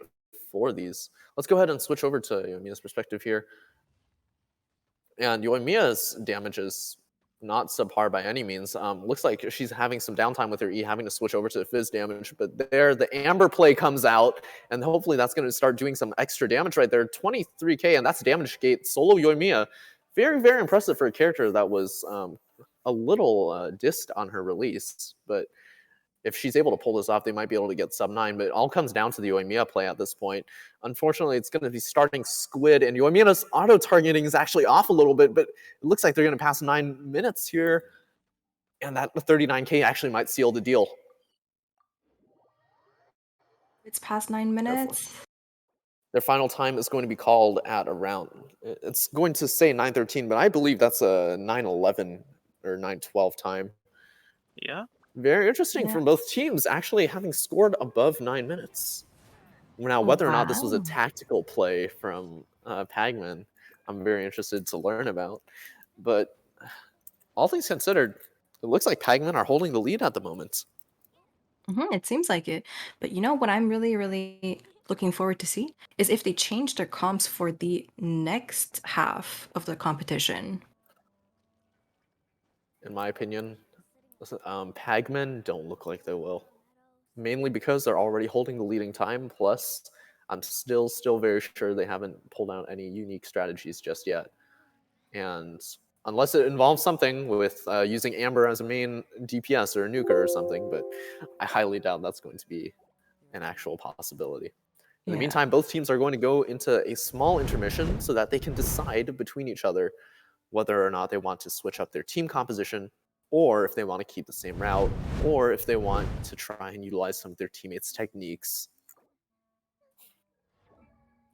[SPEAKER 3] for these. Let's go ahead and switch over to Yoimiya's perspective here. And Yoimiya's damage is not subpar by any means. Looks like she's having some downtime with her E, having to switch over to the Fizz damage. But there, the Amber play comes out, and hopefully that's going to start doing some extra damage right there. 23k, and that's damage gate. Solo Yoimiya. Very, very impressive for a character that was a little dissed on her release. But if she's able to pull this off, they might be able to get sub 9, but it all comes down to the Yoimiya play at this point. Unfortunately, it's going to be starting Squid, and Yoimiya's auto-targeting is actually off a little bit, but it looks like they're going to pass 9 minutes here, and that 39k actually might seal the deal.
[SPEAKER 1] It's past 9 minutes.
[SPEAKER 3] Their final time is going to be called at around, it's going to say 9:13, but I believe that's a 9:11 or 9:12 time.
[SPEAKER 2] Yeah.
[SPEAKER 3] Very interesting from both teams actually having scored above 9 minutes. Now, whether or not this was a tactical play from PagMen, I'm very interested to learn about. But all things considered, it looks like PagMen are holding the lead at the moment.
[SPEAKER 1] It seems like it. But you know what I'm really, really looking forward to see is if they change their comps for the next half of the competition.
[SPEAKER 3] In my opinion, PagMen don't look like they will. Mainly because they're already holding the leading time, plus I'm still very sure they haven't pulled out any unique strategies just yet. And unless it involves something with using Amber as a main DPS or a nuker or something, but I highly doubt that's going to be an actual possibility. In the meantime, both teams are going to go into a small intermission so that they can decide between each other whether or not they want to switch up their team composition, or if they want to keep the same route, or if they want to try and utilize some of their teammates' techniques.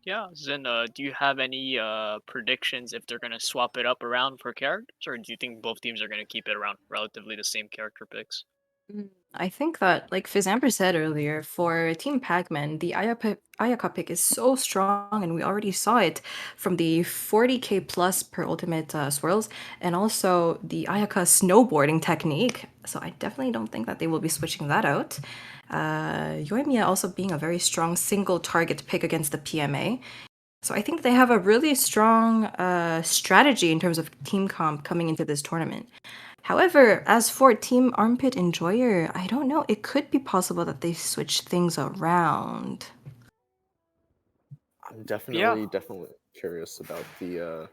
[SPEAKER 2] Yeah, Zen, do you have any predictions if they're going to swap it up around for characters, or do you think both teams are going to keep it around relatively the same character picks?
[SPEAKER 1] I think that, like Fizamber said earlier, for Team PagMen, the Ayaka pick is so strong, and we already saw it from the 40k plus per ultimate swirls, and also the Ayaka snowboarding technique. So I definitely don't think that they will be switching that out. Yoimiya also being a very strong single target pick against the PMA. So I think they have a really strong strategy in terms of team comp coming into this tournament. However, as for Team Armpit Enjoyer, I don't know. It could be possible that they switch things around.
[SPEAKER 3] I'm definitely curious about the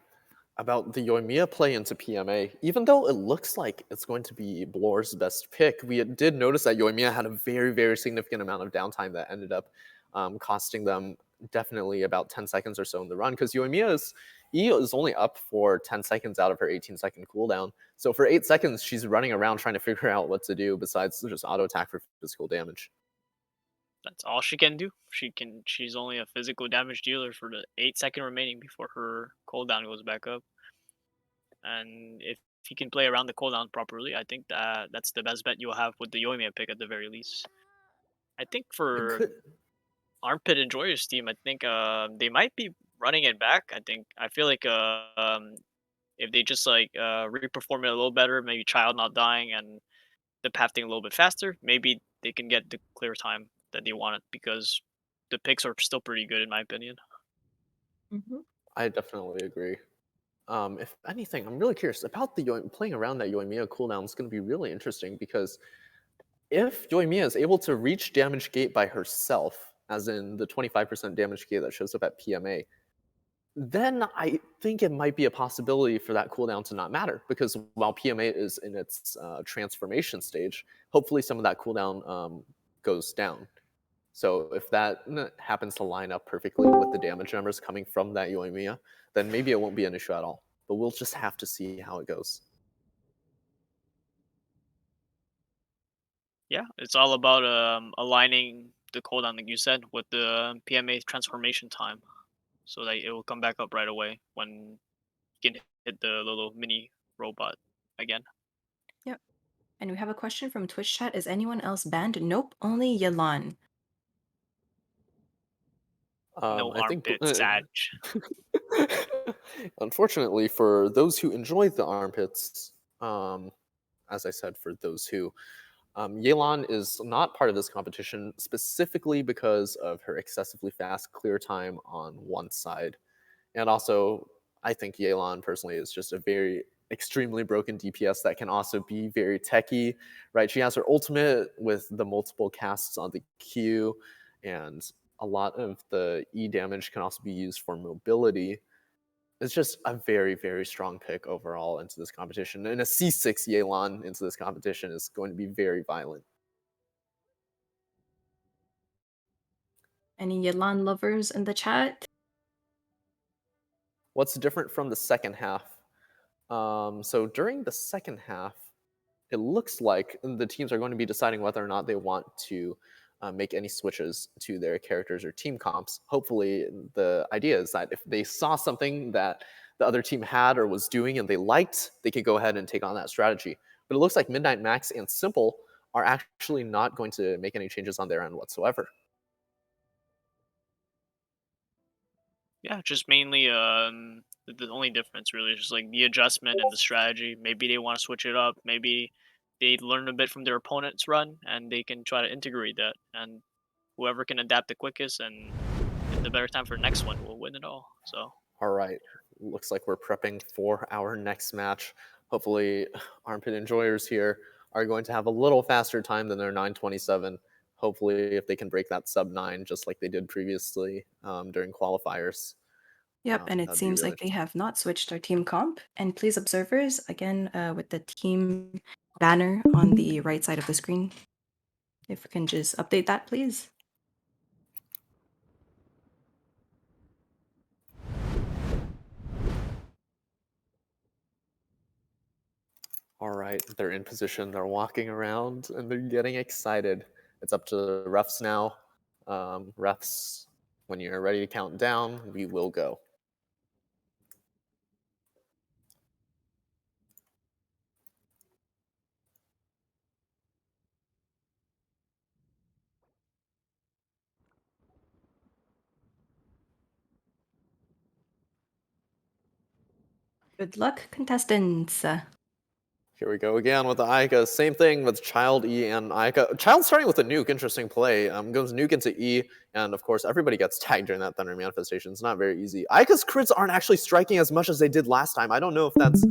[SPEAKER 3] Yoimiya play into PMA. Even though it looks like it's going to be Blor's best pick, we did notice that Yoimiya had a very, very significant amount of downtime that ended up costing them definitely about 10 seconds or so in the run, because Yoimiya's E is only up for 10 seconds out of her 18-second cooldown. So for 8 seconds, she's running around trying to figure out what to do besides just auto attack for physical damage.
[SPEAKER 2] That's all she can do. She's only a physical damage dealer for the 8 second remaining before her cooldown goes back up. And if you can play around the cooldown properly, I think that's the best bet you'll have with the Yoimiya pick at the very least. I think for Armpit Enjoyer's team, I think they might be running it back. I feel like if they just like reperform it a little better, maybe Child not dying and the pathing a little bit faster, maybe they can get the clear time that they wanted, because the picks are still pretty good in my opinion.
[SPEAKER 3] I definitely agree. If anything, I'm really curious about the playing around that Yoimiya cooldown is going to be really interesting, because if Yoimiya is able to reach damage gate by herself as in the 25% damage decay that shows up at PMA, then I think it might be a possibility for that cooldown to not matter, because while PMA is in its transformation stage, hopefully some of that cooldown goes down. So if that happens to line up perfectly with the damage numbers coming from that Yoimiya, then maybe it won't be an issue at all. But we'll just have to see how it goes.
[SPEAKER 2] Yeah, it's all about aligning the cooldown, like you said, with the PMA transformation time, so that it will come back up right away when you can hit the little mini robot again.
[SPEAKER 1] Yep. And we have a question from Twitch chat. Is anyone else banned? Nope, only Yelan.
[SPEAKER 2] No
[SPEAKER 3] I think,
[SPEAKER 2] armpit, Sag.
[SPEAKER 3] unfortunately, for those who enjoy the armpits, as I said, for those who, Yelan is not part of this competition specifically because of her excessively fast clear time on one side. And also, I think Yelan personally is just a very extremely broken DPS that can also be very techy, right? She has her ultimate with the multiple casts on the Q, and a lot of the E damage can also be used for mobility. It's just a very, very strong pick overall into this competition. And a C6 Yelan into this competition is going to be very violent.
[SPEAKER 1] Any Yelan lovers in the chat?
[SPEAKER 3] What's different from the second half? So during the second half, it looks like the teams are going to be deciding whether or not they want to make any switches to their characters or team comps. Hopefully, the idea is that if they saw something that the other team had or was doing and they liked, they could go ahead and take on that strategy. But it looks like Midnight Max and Simple are actually not going to make any changes on their end whatsoever.
[SPEAKER 2] Yeah, just mainly the only difference really is just like the adjustment and the strategy. Maybe they want to switch it up. Maybe they learn a bit from their opponent's run and they can try to integrate that. And whoever can adapt the quickest and get the better time for the next one will win it all. So
[SPEAKER 3] All right, looks like we're prepping for our next match. Hopefully, Armpit Enjoyers here are going to have a little faster time than their 927. Hopefully, if they can break that sub 9 just like they did previously during qualifiers.
[SPEAKER 1] Yep, and it
[SPEAKER 3] That'd be
[SPEAKER 1] seems
[SPEAKER 3] really
[SPEAKER 1] like they
[SPEAKER 3] interesting.
[SPEAKER 1] have not switched their team comp. And please, observers, again, with the team banner on the right side of the screen. If we can just update that, please.
[SPEAKER 3] All right, they're in position, they're walking around, and they're getting excited. It's up to the refs now. Refs, when you're ready to count down, we will go.
[SPEAKER 1] Good luck, contestants.
[SPEAKER 3] Here we go again with the Ica. Same thing with Child E and Ica. Child starting with a nuke, interesting play. Goes nuke into E, and of course everybody gets tagged during that Thunder Manifestation. It's not very easy. Ica's crits aren't actually striking as much as they did last time. I don't know if that's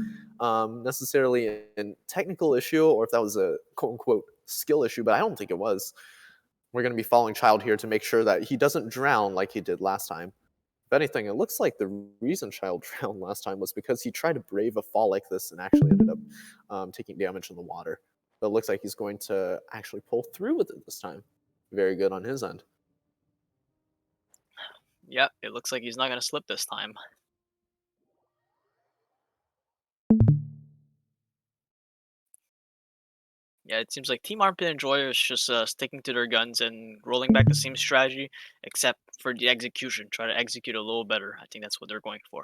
[SPEAKER 3] necessarily a technical issue or if that was a quote-unquote skill issue, but I don't think it was. We're going to be following Child here to make sure that he doesn't drown like he did last time. If anything, it looks like the reason Child drowned last time was because he tried to brave a fall like this and actually ended up taking damage in the water. But it looks like he's going to actually pull through with it this time. Very good on his end.
[SPEAKER 2] yeah, it looks like he's not gonna slip this time. Yeah, it seems like Team Armpit Enjoyer is just sticking to their guns and rolling back the same strategy, except for the execution. Try to execute a little better. I think that's what they're going for.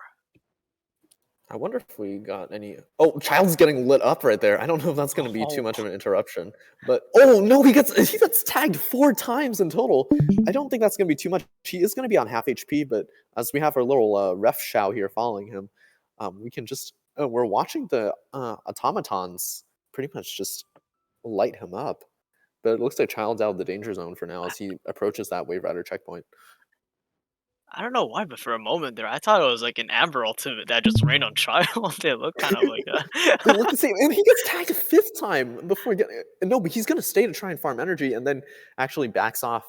[SPEAKER 3] I wonder if we got any. Oh, Child's getting lit up right there. I don't know if that's going to be too
[SPEAKER 2] Oh,
[SPEAKER 3] much of an interruption, but oh no, he gets tagged 4 times in total. I don't think that's going to be too much. He is going to be on half HP, but as we have our little ref Shao here following him, we can just we're watching the automatons pretty much just light him up. But it looks like Child's out of the danger zone for now as he approaches that Wave Rider checkpoint.
[SPEAKER 2] I don't know why, but for a moment there, I thought it was like an Amber ultimate that just rained on Child. They look kind of like
[SPEAKER 3] They
[SPEAKER 2] a.
[SPEAKER 3] look the same, and he gets tagged a 5th time before getting. No, but he's going to stay to try and farm energy, and then actually backs off.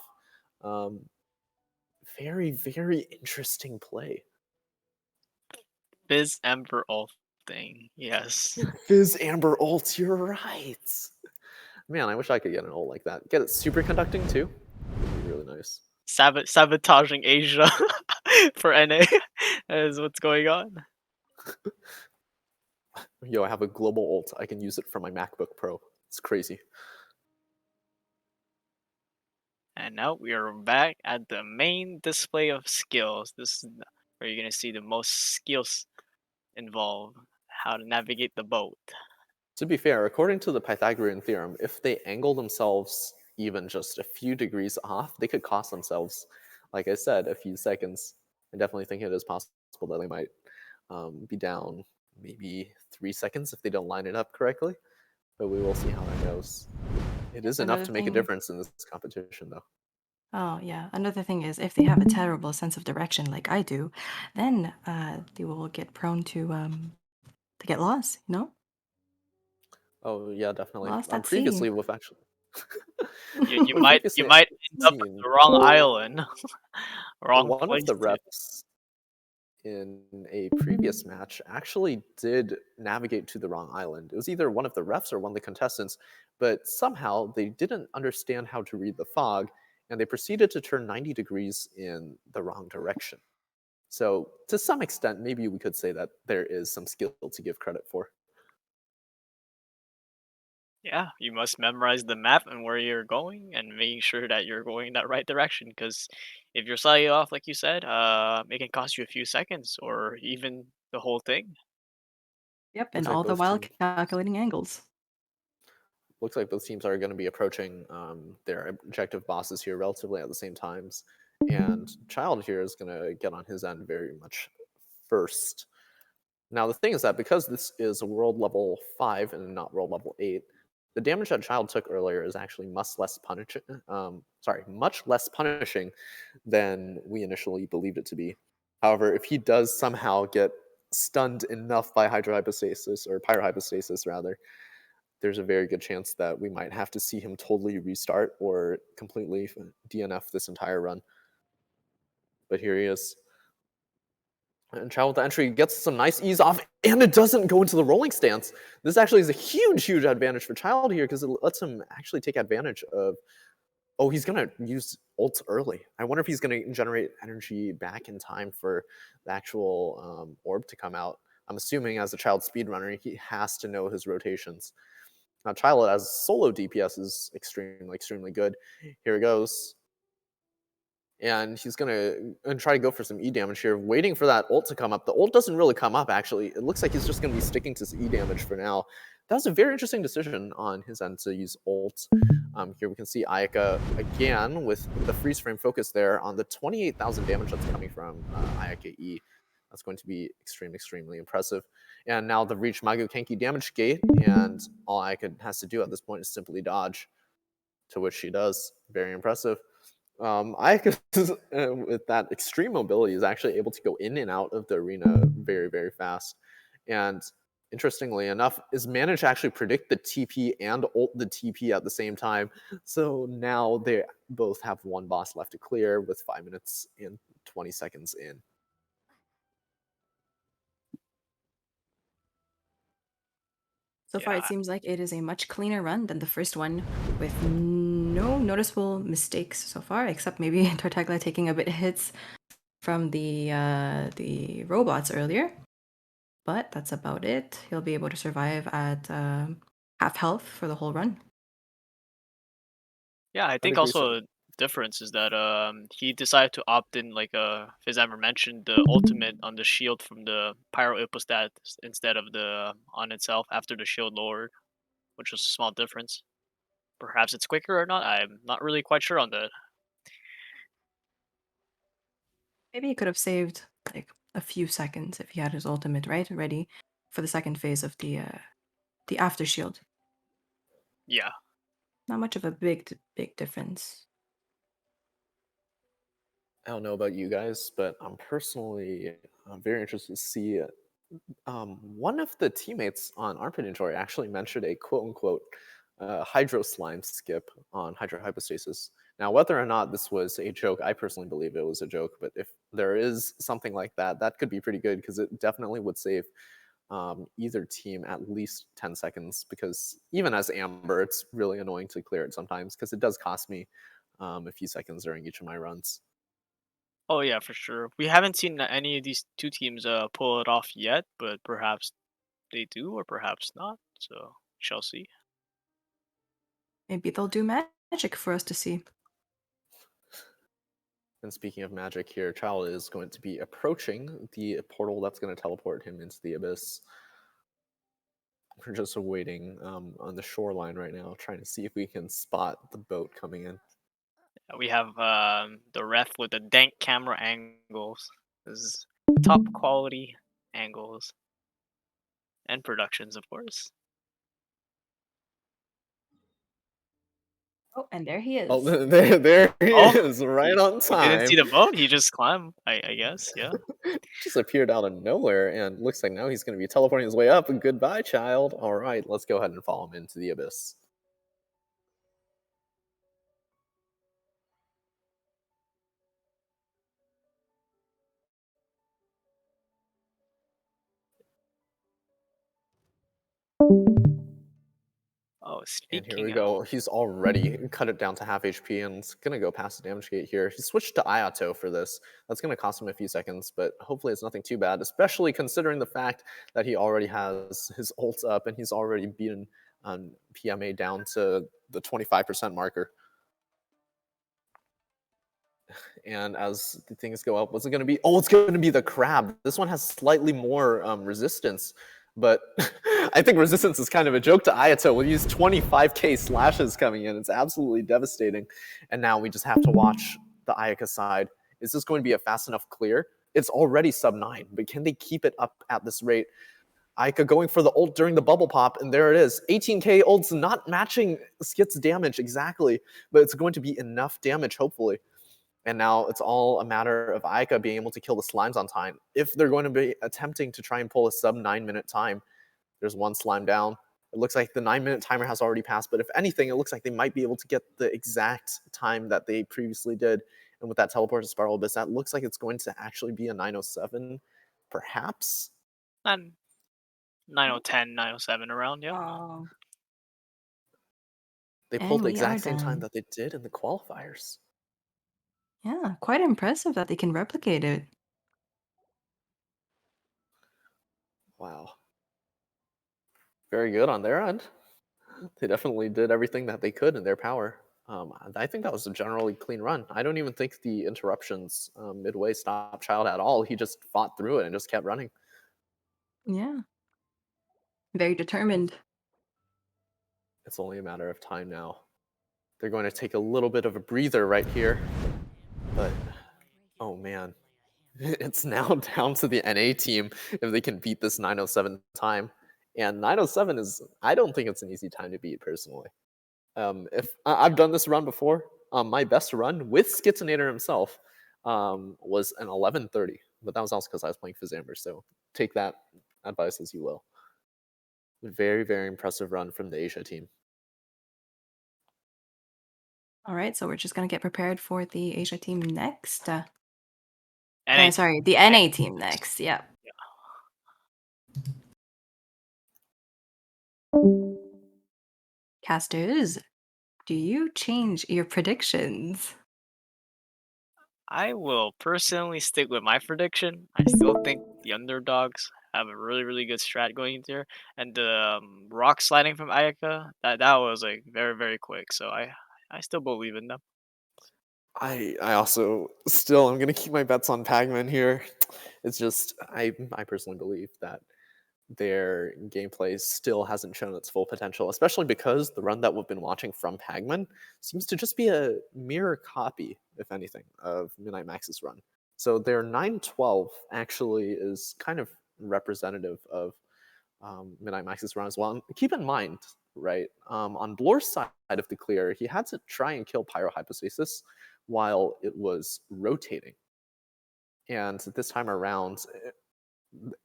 [SPEAKER 3] Very, very interesting play.
[SPEAKER 2] Fizz Ember ult thing. Yes.
[SPEAKER 3] Fizz Amber ult, you're right. Man, I wish I could get an ult like that. Get it superconducting too. That'd be really nice.
[SPEAKER 2] Sabotaging Asia for NA is what's going on.
[SPEAKER 3] Yo, I have a global ult. I can use it for my MacBook Pro. It's crazy.
[SPEAKER 2] And now we are back at the main display of skills. This is where you're gonna see the most skills involved. How to navigate the boat.
[SPEAKER 3] To be fair, according to the Pythagorean theorem, if they angle themselves even just a few degrees off, they could cost themselves, like I said, a few seconds. I definitely think it is possible that they might be down maybe 3 seconds if they don't line it up correctly, but we will see how that goes. It is enough
[SPEAKER 1] Another
[SPEAKER 3] to make a
[SPEAKER 1] thing.
[SPEAKER 3] difference in this competition, though.
[SPEAKER 1] Oh, yeah. Another thing is, if they have a terrible sense of direction like I do, then they will get prone to get lost. You know,
[SPEAKER 3] Oh yeah, definitely.
[SPEAKER 1] lost at sea.
[SPEAKER 3] Previously, we've actually
[SPEAKER 2] You
[SPEAKER 3] we've
[SPEAKER 2] might
[SPEAKER 3] previously
[SPEAKER 2] end up at
[SPEAKER 3] seen
[SPEAKER 2] the wrong island, wrong
[SPEAKER 3] one of
[SPEAKER 2] place
[SPEAKER 3] the
[SPEAKER 2] too.
[SPEAKER 3] reps in a previous match actually did navigate to the wrong island. It was either one of the refs or one of the contestants, but somehow they didn't understand how to read the fog, and they proceeded to turn 90 degrees in the wrong direction. So, to some extent, maybe we could say that there is some skill to give credit for.
[SPEAKER 2] Yeah, you must memorize the map and where you're going, and making sure that you're going in that right direction. Because if you're slightly off, like you said, it can cost you a few seconds or even the whole thing.
[SPEAKER 1] Yep, and
[SPEAKER 3] Looks like
[SPEAKER 1] all the
[SPEAKER 3] both
[SPEAKER 1] while
[SPEAKER 3] teams
[SPEAKER 1] calculating angles.
[SPEAKER 3] are going to be approaching their objective bosses here relatively at the same times, and Child here is going to get on his end very much first. Now the thing is that because this is a world level 5 and not world level 8, the damage that Child took earlier is actually much less punishing than we initially believed it to be. However, if he does somehow get stunned enough by hydrohypostasis or pyrohypostasis rather, there's a very good chance that we might have to see him totally restart or completely DNF this entire run. But here he is. And Child with the entry gets some nice ease off, and it doesn't go into the rolling stance. This actually is a huge, huge advantage for Child here because it lets him actually take advantage of. Oh, he's going to use ult early. I wonder if he's going to generate energy back in time for the actual orb to come out. I'm assuming as a Child speedrunner, he has to know his rotations. Now, Child as solo DPS is extremely, extremely good. Here it goes. And he's going to try to go for some E damage here, waiting for that ult to come up. The ult doesn't really come up, actually. It looks like he's just going to be sticking to E damage for now. That was a very interesting decision on his end to use ult. Here we can see Ayaka again with the freeze frame focus there on the 28,000 damage that's coming from Ayaka E. That's going to be extremely, extremely impressive. And now the reach Magu Kenki damage gate, and all Ayaka has to do at this point is simply dodge, to which she does. Very impressive. Ayaka, with that extreme mobility, is actually able to go in and out of the arena very, very fast. And interestingly enough, is managed to actually predict the TP and ult the TP at the same time. So now they both have one boss left to clear with 5 minutes and 20 seconds in.
[SPEAKER 1] So far, it
[SPEAKER 2] Yeah,
[SPEAKER 1] seems like it is a much cleaner run than the first one, with no noticeable mistakes so far, except maybe Tartaglia taking a bit of hits from the robots earlier. But that's about it. He'll be able to survive at half health for the whole run.
[SPEAKER 2] yeah. I
[SPEAKER 3] I'd
[SPEAKER 2] think
[SPEAKER 3] agree.
[SPEAKER 2] also difference is that he decided to opt in, like Fizammer mentioned, the ultimate on the shield from the pyro hypostat instead of the on itself after the shield lowered, which was a small difference. Perhaps it's quicker or not. I'm not really quite sure on that.
[SPEAKER 1] Maybe he could have saved like a few seconds if he had his ultimate ready for the second phase of the after shield.
[SPEAKER 2] Yeah,
[SPEAKER 1] Not much of a big difference.
[SPEAKER 3] I don't know about you guys, but I'm personally very interested to see. One of the teammates on Armpit Enjoyer actually mentioned a quote unquote hydro slime skip on hydrohypostasis. Now, whether or not this was a joke, I personally believe it was a joke, but if there is something like that, that could be pretty good because it definitely would save either team at least 10 seconds because even as Amber, it's really annoying to clear it sometimes because it does cost me a few seconds during each of my runs.
[SPEAKER 2] Oh yeah, for sure. We haven't seen any of these two teams pull it off yet, but perhaps they do or perhaps not. So shall see.
[SPEAKER 1] Maybe they'll do magic for us to see.
[SPEAKER 3] And speaking of magic here, Child is going to be approaching the portal that's going to teleport him into the abyss. We're just waiting on the shoreline right now, trying to see if we can spot the boat coming in.
[SPEAKER 2] We have the ref with the dank camera angles. This is top quality angles and productions, of course.
[SPEAKER 1] Oh, and there he
[SPEAKER 3] Oh,
[SPEAKER 1] is.
[SPEAKER 3] there he
[SPEAKER 2] Oh,
[SPEAKER 3] is, right on
[SPEAKER 2] he didn't see
[SPEAKER 3] time.
[SPEAKER 2] the boat. He just climbed. I guess. Yeah.
[SPEAKER 3] Just appeared out of nowhere, and looks like now he's going to be teleporting his way up. And goodbye, Child. All right, let's go ahead and follow him into the abyss.
[SPEAKER 2] Oh,
[SPEAKER 3] And here
[SPEAKER 2] speaking
[SPEAKER 3] we
[SPEAKER 2] of,
[SPEAKER 3] go. He's already cut it down to half HP and it's going to go past the damage gate here. He switched to Ayato for this. That's going to cost him a few seconds, but hopefully it's nothing too bad, especially considering the fact that he already has his ult up and he's already beaten PMA down to the 25% marker. And as the things go up, what's it going to be? Oh, it's going to be the crab. This one has slightly more resistance, but I think resistance is kind of a joke to Ayato. We use 25k slashes coming in. It's absolutely devastating. And now we just have to watch the Ayaka side. Is this going to be a fast enough clear? It's already sub 9, but can they keep it up at this rate? Ayaka going for the ult during the bubble pop, and there it is. 18k ult's not matching Skit's damage exactly, but it's going to be enough damage, hopefully. And now it's all a matter of Ayaka being able to kill the slimes on time. If they're going to be attempting to try and pull a sub 9-minute time, there's one slime down. It looks like the 9-minute timer has already passed, but if anything, it looks like they might be able to get the exact time that they previously did. And with that teleport to Spiral Abyss, that looks like it's going to actually be a 907, perhaps?
[SPEAKER 2] 9:10, 9:07 around. Yep.
[SPEAKER 1] Oh,
[SPEAKER 3] They
[SPEAKER 1] and
[SPEAKER 3] pulled the
[SPEAKER 1] we are
[SPEAKER 3] exact same time
[SPEAKER 1] done.
[SPEAKER 3] that they did in the qualifiers.
[SPEAKER 1] Yeah, quite impressive that they can replicate it.
[SPEAKER 3] Wow. Very good on their end. They definitely did everything that they could in their power. I think that was a generally clean run. I don't even think the interruptions midway stopped Child at all. He just fought through it and just kept running.
[SPEAKER 1] Yeah, very determined.
[SPEAKER 3] It's only a matter of time now. They're going to take a little bit of a breather right here. But, oh man, it's now down to the NA team if they can beat this 907 time. And 907 is, I don't think it's an easy time to beat personally. If I've done this run before, my best run with Skitsinator himself was an 11:30, but that was also because I was playing Fizamber. So take that advice as you will. Very, very impressive run from the Asia team.
[SPEAKER 1] All right, so we're just gonna get prepared for the Asia team next.
[SPEAKER 2] NA team.
[SPEAKER 1] Sorry, the NA team next. Yeah. Casters, do you change your predictions?
[SPEAKER 2] I will personally stick with my prediction. I still think the underdogs have a really, really good strat going into there, and the rock sliding from Ayaka that was like very, very quick. So I still believe in them.
[SPEAKER 3] I also still am gonna keep my bets on PagMen here. It's just I personally believe that their gameplay still hasn't shown its full potential, especially because the run that we've been watching from Pagman seems to just be a mirror copy, if anything, of Midnight Max's run. So their 912 actually is kind of representative of Midnight Max's run as well. And keep in mind, right, on Blor's side of the clear, he had to try and kill Pyro Hypostasis while it was rotating. And this time around,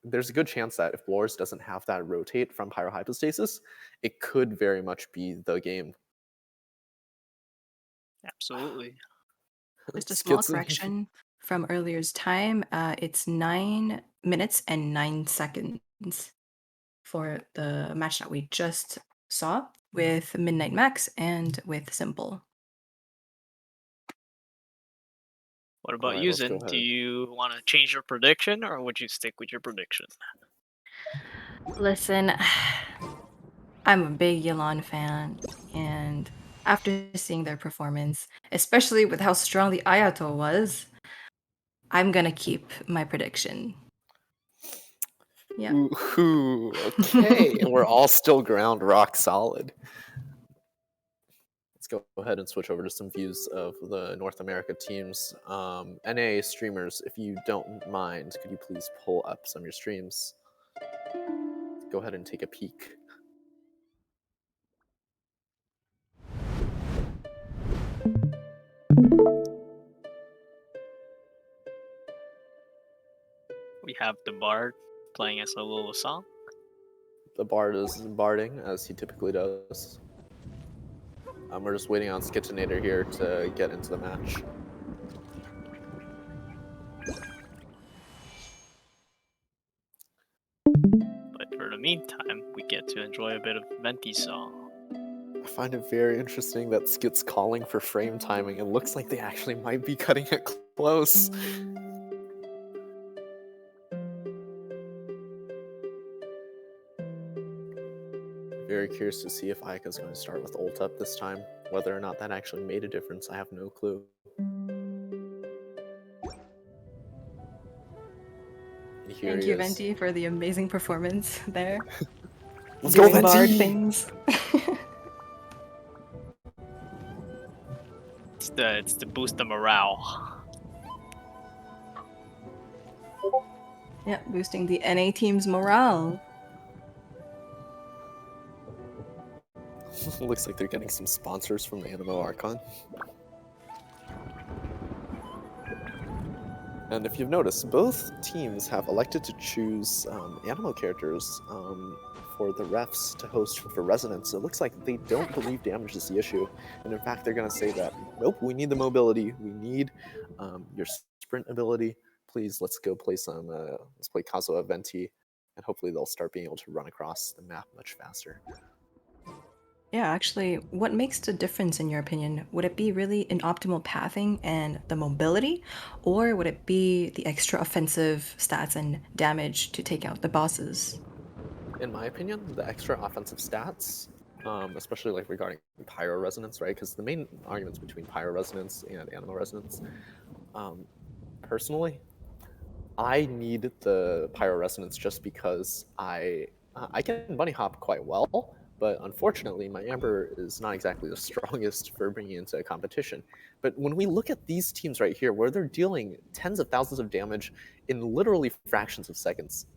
[SPEAKER 3] there's a good chance that if Blors doesn't have that rotate from Pyrohypostasis, it could very much be the game.
[SPEAKER 2] Absolutely.
[SPEAKER 1] Just a small
[SPEAKER 3] Skits
[SPEAKER 1] correction from earlier's time. It's 9 minutes and 9 seconds for the match that we just saw with Midnight Max and with Simple.
[SPEAKER 2] What about
[SPEAKER 3] Alright,
[SPEAKER 2] you,
[SPEAKER 3] let's go
[SPEAKER 2] Zin? Do
[SPEAKER 3] ahead.
[SPEAKER 2] you want to change your prediction, or would you stick with your prediction?
[SPEAKER 1] Listen, I'm a big Yelan fan, and after seeing their performance, especially with how strong the Ayato was, I'm gonna keep my prediction. Yeah.
[SPEAKER 3] Ooh, okay. And we're all still ground rock solid. Let's go ahead and switch over to some views of the North America teams. NA streamers, if you don't mind, could you please pull up some of your streams? Go ahead and take a peek.
[SPEAKER 2] We have the Bard playing us a little song.
[SPEAKER 3] The Bard is barding, as he typically does. We're just waiting on Skitinator here to get into the match.
[SPEAKER 2] But for the meantime, we get to enjoy a bit of Venti's song.
[SPEAKER 3] I find it very interesting that Skit's calling for frame timing. It looks like they actually might be cutting it close. Very curious to see if Aika's going to start with ult up this time. Whether or not that actually made a difference, I have no clue. Here
[SPEAKER 1] Thank
[SPEAKER 3] he
[SPEAKER 1] you,
[SPEAKER 3] is.
[SPEAKER 1] Venti, for the amazing performance there.
[SPEAKER 3] Let's go,
[SPEAKER 1] Doing Bard
[SPEAKER 3] Venti!
[SPEAKER 1] things.
[SPEAKER 2] It's to boost the morale.
[SPEAKER 1] Yeah, boosting the NA team's morale.
[SPEAKER 3] Looks like they're getting some sponsors from the Animo Archon. And if you've noticed, both teams have elected to choose Animo characters for the refs to host for Resonance. It looks like they don't believe damage is the issue. And in fact, they're going to say that, nope, we need the mobility. We need your sprint ability. Please, let's go play some, let's play Kazuha Venti. And hopefully they'll start being able to run across the map much faster.
[SPEAKER 1] Yeah, actually, what makes the difference in your opinion? Would it be really an optimal pathing and the mobility, or would it be the extra offensive stats and damage to take out the bosses?
[SPEAKER 3] In my opinion, the extra offensive stats, especially like regarding Pyro Resonance, right? Because the main arguments between Pyro Resonance and Animo Resonance, personally, I need the Pyro Resonance just because I can bunny hop quite well, but unfortunately, my Amber is not exactly the strongest for bringing into a competition. But when we look at these teams right here, where they're dealing tens of thousands of damage in literally fractions of seconds,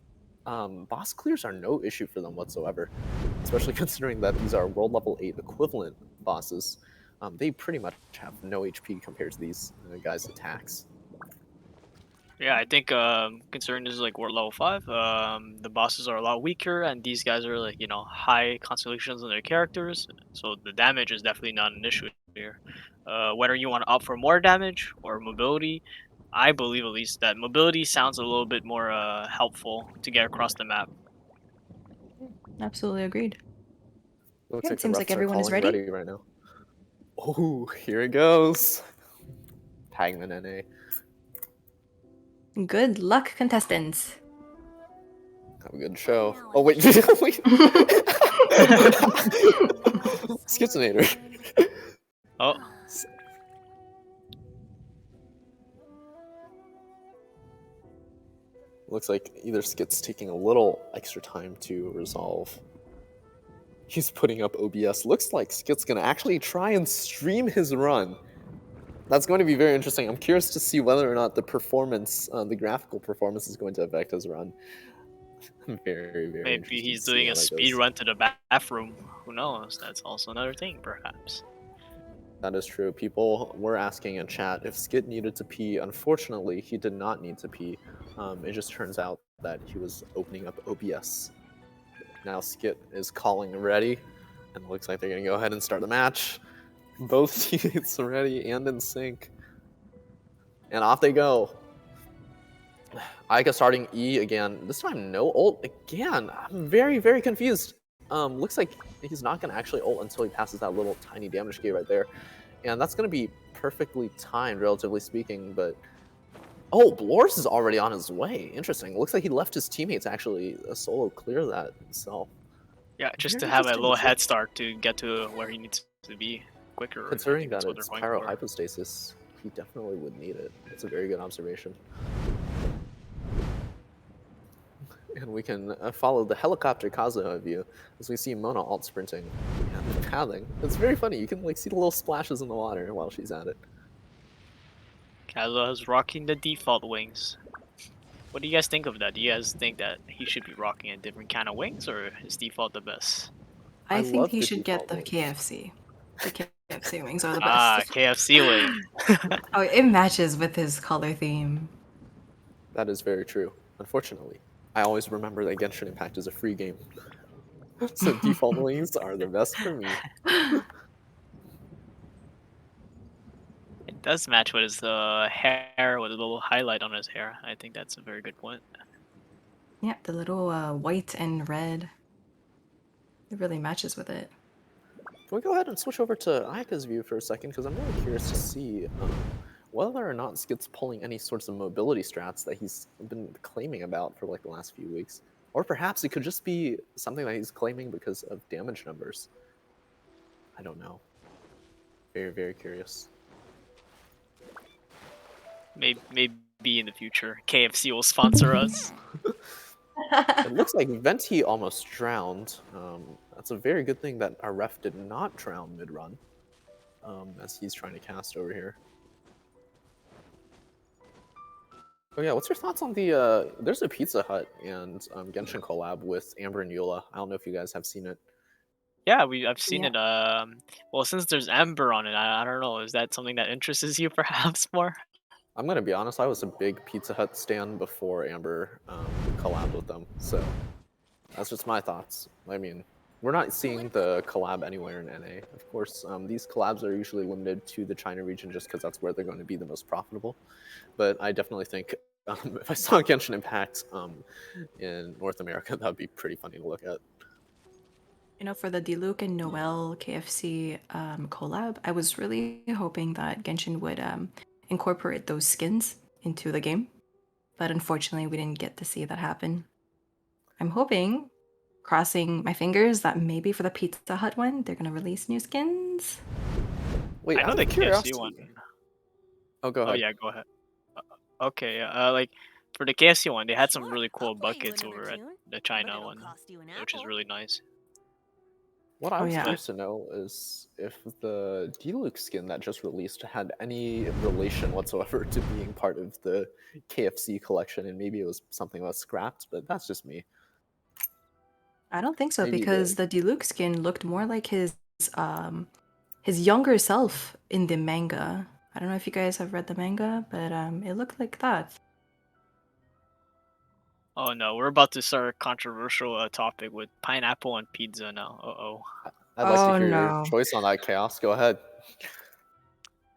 [SPEAKER 3] boss clears are no issue for them whatsoever, especially considering that these are world level 8 equivalent bosses. They pretty much have no HP compared to these guys' attacks.
[SPEAKER 2] Yeah, I think considering this is like we're level 5, the bosses are a lot weaker, and these guys are like high constellations on their characters, so the damage is definitely not an issue here. Whether you want to opt for more damage or mobility, I believe at least that mobility sounds a little bit more helpful to get across the map.
[SPEAKER 1] Absolutely agreed.
[SPEAKER 3] Looks
[SPEAKER 1] Yeah,
[SPEAKER 3] like
[SPEAKER 1] it
[SPEAKER 3] the
[SPEAKER 1] seems like
[SPEAKER 3] refs are
[SPEAKER 1] everyone is
[SPEAKER 3] calling
[SPEAKER 1] ready.
[SPEAKER 3] ready right now. Oh, here it goes. PagMen NA.
[SPEAKER 1] Good luck, contestants.
[SPEAKER 3] Have a good show. Oh, wait. Wait. Skitsinator.
[SPEAKER 2] Oh,
[SPEAKER 3] Looks like either Skit's taking a little extra time to resolve. He's putting up OBS. Looks like Skit's going to actually try and stream his run. That's going to be very interesting. I'm curious to see whether or not the performance, the graphical performance, is going to affect his run. Very, very
[SPEAKER 2] maybe
[SPEAKER 3] interested
[SPEAKER 2] he's
[SPEAKER 3] to see
[SPEAKER 2] doing
[SPEAKER 3] how
[SPEAKER 2] a
[SPEAKER 3] that
[SPEAKER 2] speed
[SPEAKER 3] goes.
[SPEAKER 2] run to the bathroom. Who knows? That's also another thing, perhaps.
[SPEAKER 3] That is true. People were asking in chat if Skit needed to pee. Unfortunately, he did not need to pee. It just turns out that he was opening up OBS. Now Skit is calling ready, and it looks like they're going to go ahead and start the match. Both teammates ready and in sync. And off they go. Aika starting E again. This time no ult again. I'm very, very confused. Looks like he's not going to actually ult until he passes that little tiny damage gate right there. And that's going to be perfectly timed, relatively speaking. But, oh, Blors is already on his way. Interesting. Looks like he left his teammates actually solo clear that himself.
[SPEAKER 2] Yeah, just
[SPEAKER 3] Very
[SPEAKER 2] to have a
[SPEAKER 3] interesting
[SPEAKER 2] little
[SPEAKER 3] see.
[SPEAKER 2] head start to get to where he needs to be quicker.
[SPEAKER 3] Considering that
[SPEAKER 2] that's what
[SPEAKER 3] it's
[SPEAKER 2] they're going
[SPEAKER 3] pyro
[SPEAKER 2] for.
[SPEAKER 3] hypostasis, he definitely would need it. It's a very good observation. And we can follow the helicopter Kazuha view as we see Mona alt sprinting and pathing. It's very funny. You can like see the little splashes in the water while she's at it.
[SPEAKER 2] Kazuha's rocking the default wings. What do you guys think of that? Do you guys think that he should be rocking a different kind of wings, or is default the best?
[SPEAKER 1] I
[SPEAKER 3] I
[SPEAKER 1] think
[SPEAKER 3] love
[SPEAKER 1] he
[SPEAKER 3] the
[SPEAKER 1] should get
[SPEAKER 3] default
[SPEAKER 1] the
[SPEAKER 3] wings.
[SPEAKER 1] KFC. The KFC wings are the
[SPEAKER 2] Ah,
[SPEAKER 1] best.
[SPEAKER 2] KFC wing.
[SPEAKER 1] Oh, it matches with his color theme.
[SPEAKER 3] That is very true. Unfortunately, I always remember that Genshin Impact is a free game. So default wings are the best for me.
[SPEAKER 2] It does match with his hair, with a little highlight on his hair. I think that's a very good point.
[SPEAKER 1] Yeah, the little white and red. It really matches with it.
[SPEAKER 3] Can we go ahead and switch over to Ayaka's view for a second? Because I'm really curious to see whether or not Skit's pulling any sorts of mobility strats that he's been claiming about for like the last few weeks. Or perhaps it could just be something that he's claiming because of damage numbers. I don't know. Very, very curious.
[SPEAKER 2] Maybe in the future, KFC will sponsor us.
[SPEAKER 3] It looks like Venti almost drowned. That's a very good thing that our ref did not drown mid-run, as he's trying to cast over here. Oh yeah, what's your thoughts on the, there's a Pizza Hut and Genshin collab with Amber and Eula. I don't know if you guys have seen it.
[SPEAKER 2] Yeah, I've seen
[SPEAKER 1] Yeah.
[SPEAKER 2] it. Well, since there's Ember on it, I don't know. Is that something that interests you perhaps more?
[SPEAKER 3] I'm gonna be honest, I was a big Pizza Hut stan before Amber collabed with them, so that's just my thoughts. I mean, we're not seeing the collab anywhere in NA. Of course, these collabs are usually limited to the China region just because that's where they're going to be the most profitable. But I definitely think if I saw Genshin Impact in North America, that would be pretty funny to look at.
[SPEAKER 1] You know, for the Diluc and Noel KFC collab, I was really hoping that Genshin would incorporate those skins into the game. But unfortunately, we didn't get to see that happen. I'm hoping, crossing my fingers, that maybe for the Pizza Hut one, they're going to release new skins.
[SPEAKER 3] Wait,
[SPEAKER 2] I know
[SPEAKER 3] out
[SPEAKER 2] the
[SPEAKER 3] of
[SPEAKER 2] KFC
[SPEAKER 3] curiosity.
[SPEAKER 2] one.
[SPEAKER 3] Oh, go
[SPEAKER 2] Oh
[SPEAKER 3] ahead.
[SPEAKER 2] yeah, go ahead. Okay, like for the KFC one, they had some really cool buckets over at the China one, which is really nice.
[SPEAKER 3] What I
[SPEAKER 1] Oh,
[SPEAKER 3] was
[SPEAKER 1] yeah.
[SPEAKER 3] curious to know is if the Diluc skin that just released had any relation whatsoever to being part of the KFC collection, and maybe it was something that was scrapped, but that's just me.
[SPEAKER 1] I don't think so
[SPEAKER 3] Maybe
[SPEAKER 1] because the Diluc skin looked more like his younger self in the manga. I don't know if you guys have read the manga, but it looked like that.
[SPEAKER 2] Oh no, we're about to start a controversial topic with pineapple on pizza now. Uh-oh.
[SPEAKER 3] I'd like to
[SPEAKER 1] Oh
[SPEAKER 3] hear your
[SPEAKER 1] no.
[SPEAKER 3] choice on that, Chaos. Go ahead.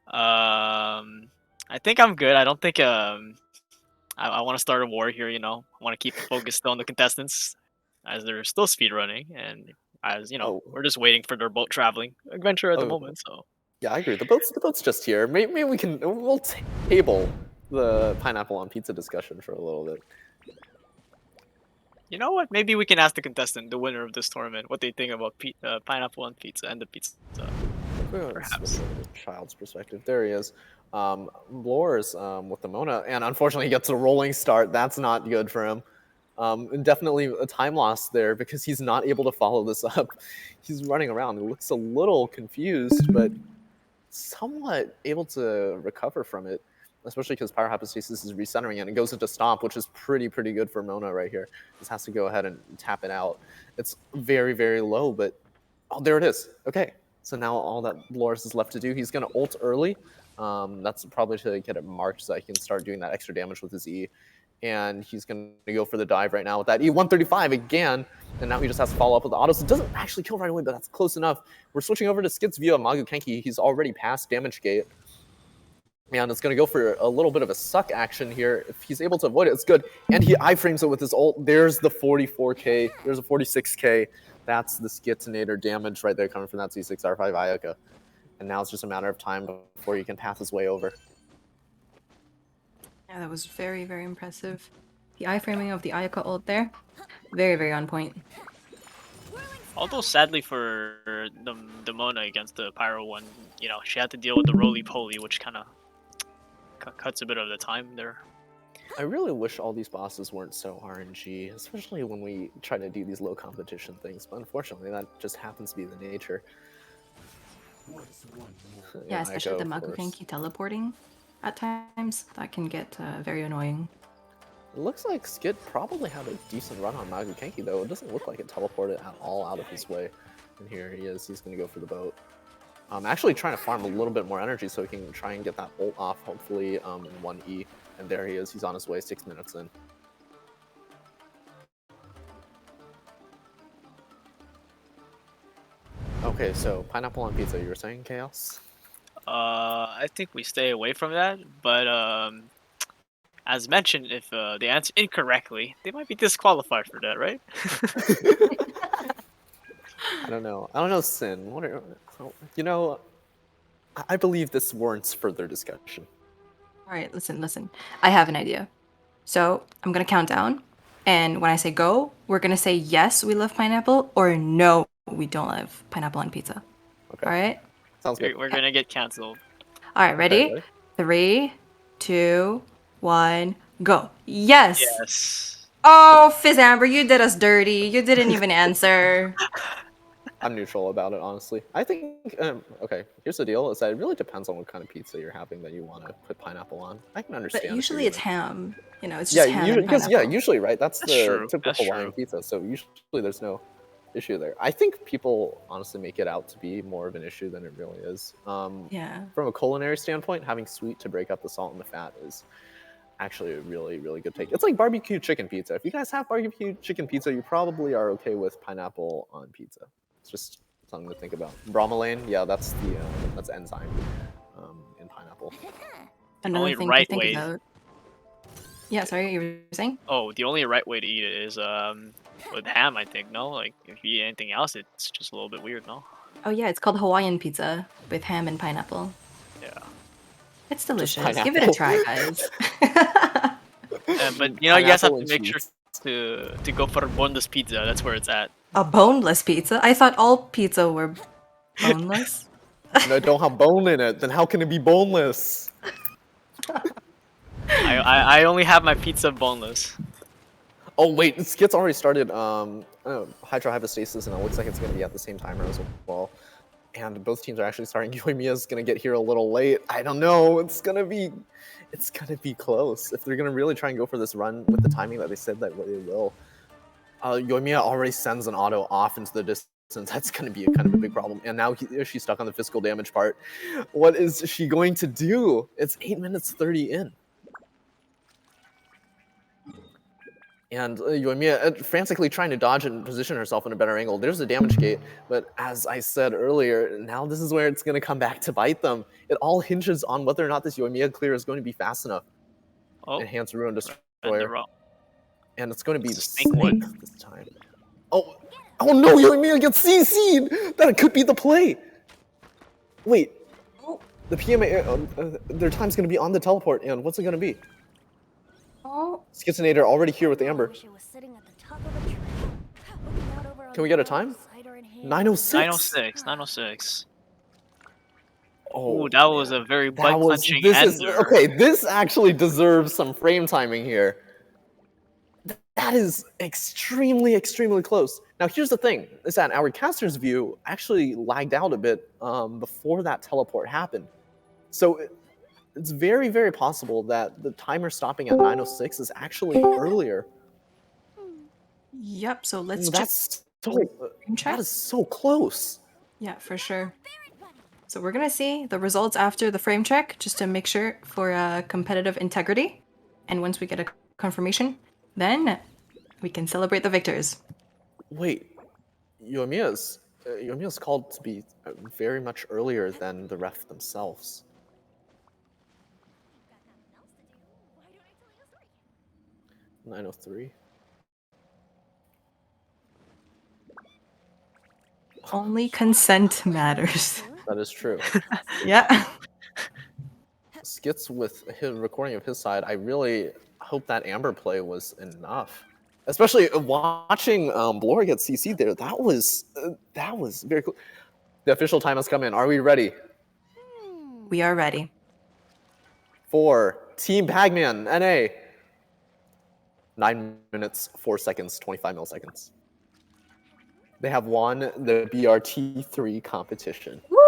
[SPEAKER 2] I think I'm good. I don't think I want to start a war here. I want to keep the focus still on the contestants, as they're still speedrunning, and as
[SPEAKER 3] Oh,
[SPEAKER 2] we're just waiting for their boat traveling adventure at the
[SPEAKER 3] oh,
[SPEAKER 2] moment. So
[SPEAKER 3] yeah, I agree. The boat's just here. Maybe we'll table the pineapple on pizza discussion for a little bit.
[SPEAKER 2] you know what? Maybe we can ask the contestant, the winner of this tournament, what they think about pineapple on pizza and the pizza. Perhaps.
[SPEAKER 3] Switch over to child's perspective. There he is. Blores with the Mona, and unfortunately he gets a rolling start. That's not good for him. And definitely a time loss there because he's not able to follow this up. He's running around. He looks a little confused, but somewhat able to recover from it, especially because Pyro Hypostasis is recentering and it goes into Stomp, which is pretty good for Mona right here. Just has to go ahead and tap it out. It's very, very low, but oh, there it is. Okay, so now all that Loris is left to do, he's going to ult early. That's probably to get it marked so that he can start doing that extra damage with his E. And he's going to go for the dive right now with that E135 again. And now he just has to follow up with the autos. It doesn't actually kill right away, but that's close enough. We're switching over to Skit's view of Magukenki. He's already past damage gate. And it's going to go for a little bit of a suck action here. If he's able to avoid it, it's good. And he iframes it with his ult. There's the 44k. There's a 46k. That's the Skitinator damage right there coming from that C6R5 Ayaka. And now it's just a matter of time before he can path his way over.
[SPEAKER 1] Yeah, that was very, very impressive. The iframing of the Ayaka ult there, very, very on point.
[SPEAKER 2] Although sadly for the Mona against the Pyro one, you know, she had to deal with the roly-poly, which kind of cuts a bit of the time there.
[SPEAKER 3] I really wish all these bosses weren't so RNG, especially when we try to do these low competition things, but unfortunately that just happens to be the nature.
[SPEAKER 1] Yeah, especially the
[SPEAKER 3] Echo, of course.
[SPEAKER 1] Magukenki teleporting at times. That can get very annoying.
[SPEAKER 3] It looks like Skit probably had a decent run on Magukenki though. It doesn't look like it teleported at all out of his way. And here he is, he's going to go for the boat. Actually trying to farm a little bit more energy so he can try and get that ult off, hopefully in 1E. And there he is, he's on his way, 6 minutes in. Okay, so pineapple on pizza, you were saying, Chaos?
[SPEAKER 2] I think we stay away from that, but as mentioned, if they answer incorrectly, they might be disqualified for that, right?
[SPEAKER 3] I don't know, Sin. What are, you know, I believe this warrants further discussion.
[SPEAKER 1] All right, listen. I have an idea. So I'm going to count down. And when I say go, we're going to say yes, we love pineapple, or no, we don't love pineapple on pizza.
[SPEAKER 3] Okay.
[SPEAKER 1] All right?
[SPEAKER 3] Sounds good.
[SPEAKER 2] We're gonna get canceled.
[SPEAKER 1] All right, ready?
[SPEAKER 3] Okay, ready?
[SPEAKER 1] 3, 2, 1, go. Yes!
[SPEAKER 2] Yes.
[SPEAKER 1] Oh, Fizz Amber, you did us dirty. You didn't even answer.
[SPEAKER 3] I'm neutral about it, honestly. I think, okay, here's the deal, is that it really depends on what kind of pizza you're having that you want to put pineapple on. I can understand.
[SPEAKER 1] But
[SPEAKER 3] if
[SPEAKER 1] usually
[SPEAKER 3] you're
[SPEAKER 1] it's ham. You know, it's
[SPEAKER 3] Yeah,
[SPEAKER 1] just ham and pineapple.
[SPEAKER 3] yeah, usually, right? That's the
[SPEAKER 2] true.
[SPEAKER 3] typical
[SPEAKER 2] That's
[SPEAKER 3] Hawaiian
[SPEAKER 2] true.
[SPEAKER 3] pizza. So usually there's no issue there. I think people honestly make it out to be more of an issue than it really is.
[SPEAKER 1] Yeah.
[SPEAKER 3] From a culinary standpoint, having sweet to break up the salt and the fat is actually a really, really good take. It's like barbecue chicken pizza. If you guys have barbecue chicken pizza, you probably are okay with pineapple on pizza. It's just something to think about. Bromelain, yeah, that's the that's enzyme in pineapple.
[SPEAKER 1] Another
[SPEAKER 2] only
[SPEAKER 1] thing
[SPEAKER 2] right
[SPEAKER 1] to think
[SPEAKER 2] way-
[SPEAKER 1] about. Yeah, sorry, you were saying?
[SPEAKER 2] Oh, the only right way to eat it is with ham, I think. No, like if you eat anything else, it's just a little bit weird. No.
[SPEAKER 1] Oh yeah, it's called Hawaiian pizza with ham and pineapple.
[SPEAKER 2] Yeah.
[SPEAKER 1] It's delicious. Give it a try, guys.
[SPEAKER 2] But you know, you guys have
[SPEAKER 3] Pineapple
[SPEAKER 2] to
[SPEAKER 3] and
[SPEAKER 2] make sure
[SPEAKER 3] cheese.
[SPEAKER 2] to go for boneless pizza. That's where it's at.
[SPEAKER 1] A boneless pizza? I thought all pizza were boneless.
[SPEAKER 3] No, it don't have bone in it. Then how can it be boneless?
[SPEAKER 2] I only have my pizza boneless.
[SPEAKER 3] Oh wait, Skit's already started hydrohypostasis, and it looks like it's going to be at the same timer as well. And both teams are actually starting. Yoimiya's going to get here a little late. I don't know. It's gonna be close if they're going to really try and go for this run with the timing that they said that they will. Yoimiya already sends an auto off into the distance. That's going to be kind of a big problem. And now she's stuck on the physical damage part. What is she going to do? It's 8 minutes 30 in. And Yoimiya frantically trying to dodge and position herself in a better angle. There's the damage gate, but as I said earlier, now this is where it's going to come back to bite them. It all hinges on whether or not this Yoimiya clear is going to be fast enough.
[SPEAKER 2] Oh,
[SPEAKER 3] Enhance Ruin
[SPEAKER 2] and they're
[SPEAKER 3] Destroyer.
[SPEAKER 2] wrong.
[SPEAKER 3] And it's going to be the
[SPEAKER 2] Snake
[SPEAKER 3] snake
[SPEAKER 2] wood.
[SPEAKER 3] this time. Oh no, Yoimiya gets CC'd! That could be the play! Wait, the PMA, their time's going to be on the teleport, and what's it going to be?
[SPEAKER 1] Oh.
[SPEAKER 3] Skitinator already here with Amber. Can we get a time? 9:06.
[SPEAKER 2] 906. 906.
[SPEAKER 3] Oh,
[SPEAKER 2] Ooh, that was a very
[SPEAKER 3] that was,
[SPEAKER 2] butt-punching
[SPEAKER 3] this is,
[SPEAKER 2] ender.
[SPEAKER 3] okay, this actually deserves some frame timing here. That is extremely, extremely close. Now, here's the thing, is that our caster's view actually lagged out a bit before that teleport happened. So it's very, very possible that the timer stopping at 9:06 is actually earlier.
[SPEAKER 1] Yep, so let's check.
[SPEAKER 3] That's that is so close.
[SPEAKER 1] Yeah, for sure. So we're gonna see the results after the frame check, just to make sure for competitive integrity. And once we get a confirmation, then we can celebrate the victors.
[SPEAKER 3] Wait, Yoimiya's called to be very much earlier than the ref themselves. 9:03.
[SPEAKER 1] Only consent matters.
[SPEAKER 3] That is true.
[SPEAKER 1] Yeah.
[SPEAKER 3] Skits with his recording of his side, I really hope that Amber play was enough. Especially watching Blora get CC'd there, that was very cool. The official time has come in. Are we ready?
[SPEAKER 1] We are ready.
[SPEAKER 3] For Team PagMen, NA. 9 minutes, 4 seconds, 25 milliseconds. They have won the BRT3 competition.
[SPEAKER 1] Woo!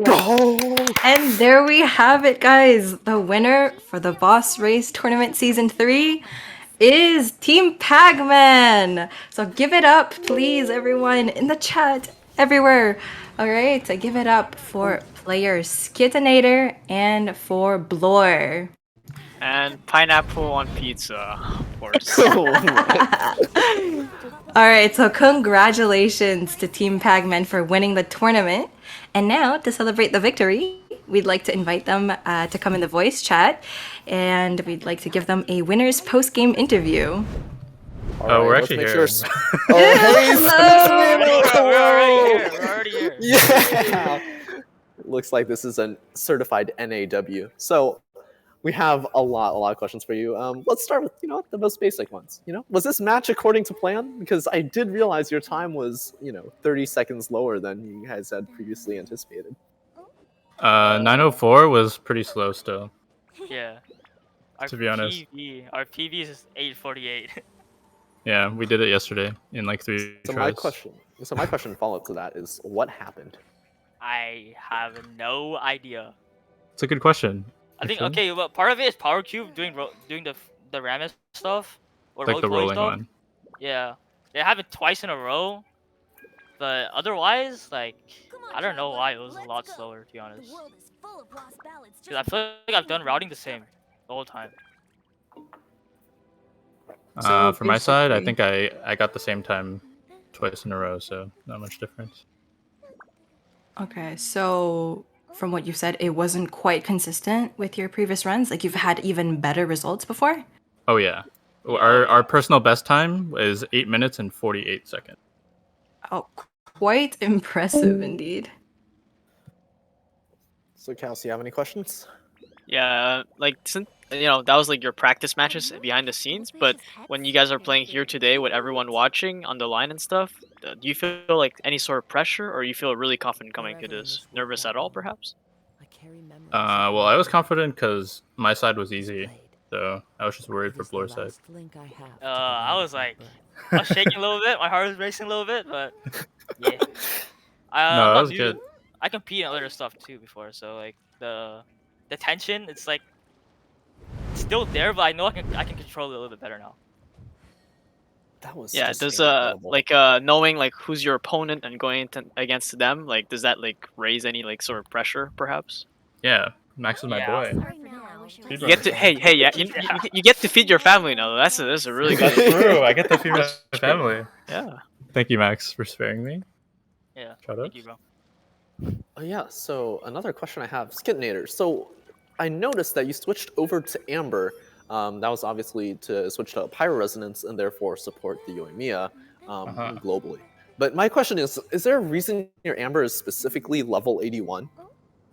[SPEAKER 3] Go!
[SPEAKER 1] And there we have it, guys. The winner for the Boss Race Tournament Season 3 is Team PagMen. So give it up, please, everyone, in the chat, everywhere. All right, so give it up for players Skitinator and for Blore.
[SPEAKER 2] And pineapple on pizza, of course.
[SPEAKER 1] All right, so congratulations to Team PagMen for winning the tournament. And now, to celebrate the victory, we'd like to invite them to come in the voice chat, and we'd like to give them a winner's post-game interview.
[SPEAKER 3] All
[SPEAKER 4] we're
[SPEAKER 3] right,
[SPEAKER 4] actually
[SPEAKER 3] let's
[SPEAKER 4] here.
[SPEAKER 3] make sure. Oh, hey,
[SPEAKER 2] We're already here.
[SPEAKER 3] Yeah. Looks like this is a certified NAW. So we have a lot of questions for you. Let's start with the most basic ones. Was this match according to plan? Because I did realize your time was 30 seconds lower than you guys had previously anticipated.
[SPEAKER 4] 9:04 was pretty slow still.
[SPEAKER 5] Yeah.
[SPEAKER 4] To be honest.
[SPEAKER 5] Our PV is 8:48.
[SPEAKER 4] Yeah, we did it yesterday in like 3
[SPEAKER 3] So
[SPEAKER 4] tries.
[SPEAKER 3] my question follow up to that is, what happened?
[SPEAKER 5] I have no idea.
[SPEAKER 4] It's a good question.
[SPEAKER 5] I think
[SPEAKER 4] actually.
[SPEAKER 5] okay, well, part of it is Power Cube doing the Rammus stuff or
[SPEAKER 4] Like the
[SPEAKER 5] roly-poly
[SPEAKER 4] rolling
[SPEAKER 5] stuff.
[SPEAKER 4] one.
[SPEAKER 5] Yeah, they have it twice in a row, but otherwise, like, I don't know why it was a lot slower, to be honest. Because I feel like I've done routing the same the whole time.
[SPEAKER 1] So
[SPEAKER 4] For my side, I
[SPEAKER 1] basically-
[SPEAKER 4] think I got the same time twice in a row, so not much difference.
[SPEAKER 1] Okay, so from what you said, it wasn't quite consistent with your previous runs? Like you've had even better results before?
[SPEAKER 4] Oh yeah. Our personal best time is 8 minutes and 48 seconds.
[SPEAKER 1] Oh, quite impressive indeed.
[SPEAKER 3] So, Cal, do you have any questions?
[SPEAKER 2] Yeah, like since that was like your practice matches behind the scenes, but when you guys are playing here today with everyone watching on the line and stuff, do you feel like any sort of pressure, or you feel really confident coming to this? Nervous at all, perhaps?
[SPEAKER 4] Well, I was confident because my side was easy, so I was just worried for Blur's side.
[SPEAKER 5] I was like, I was shaking a little bit. My heart was racing a little bit, but yeah.
[SPEAKER 4] No,
[SPEAKER 5] I'm
[SPEAKER 4] that was
[SPEAKER 5] new.
[SPEAKER 4] good.
[SPEAKER 5] I compete in other stuff too before, so like the tension, it's like still there, but I know I can control it a little bit better now.
[SPEAKER 3] That was
[SPEAKER 2] Yeah,
[SPEAKER 3] just
[SPEAKER 2] does
[SPEAKER 3] incredible.
[SPEAKER 2] like knowing like who's your opponent and going against them, like does that like raise any like sort of pressure, perhaps?
[SPEAKER 4] Yeah, Max is my
[SPEAKER 5] Yeah.
[SPEAKER 4] boy.
[SPEAKER 2] You get to yeah, you get to feed your family now. That's a really good.
[SPEAKER 4] That's true. I get to feed my family.
[SPEAKER 2] Yeah.
[SPEAKER 4] Thank you, Max, for sparing me.
[SPEAKER 5] Yeah.
[SPEAKER 4] Shout
[SPEAKER 5] Thank
[SPEAKER 4] out.
[SPEAKER 5] you, bro.
[SPEAKER 3] Oh yeah, so another question I have, Skitinator. So I noticed that you switched over to Amber. That was obviously to switch to Pyro Resonance and therefore support the Yoimiya globally. But my question is there a reason your Amber is specifically level 81?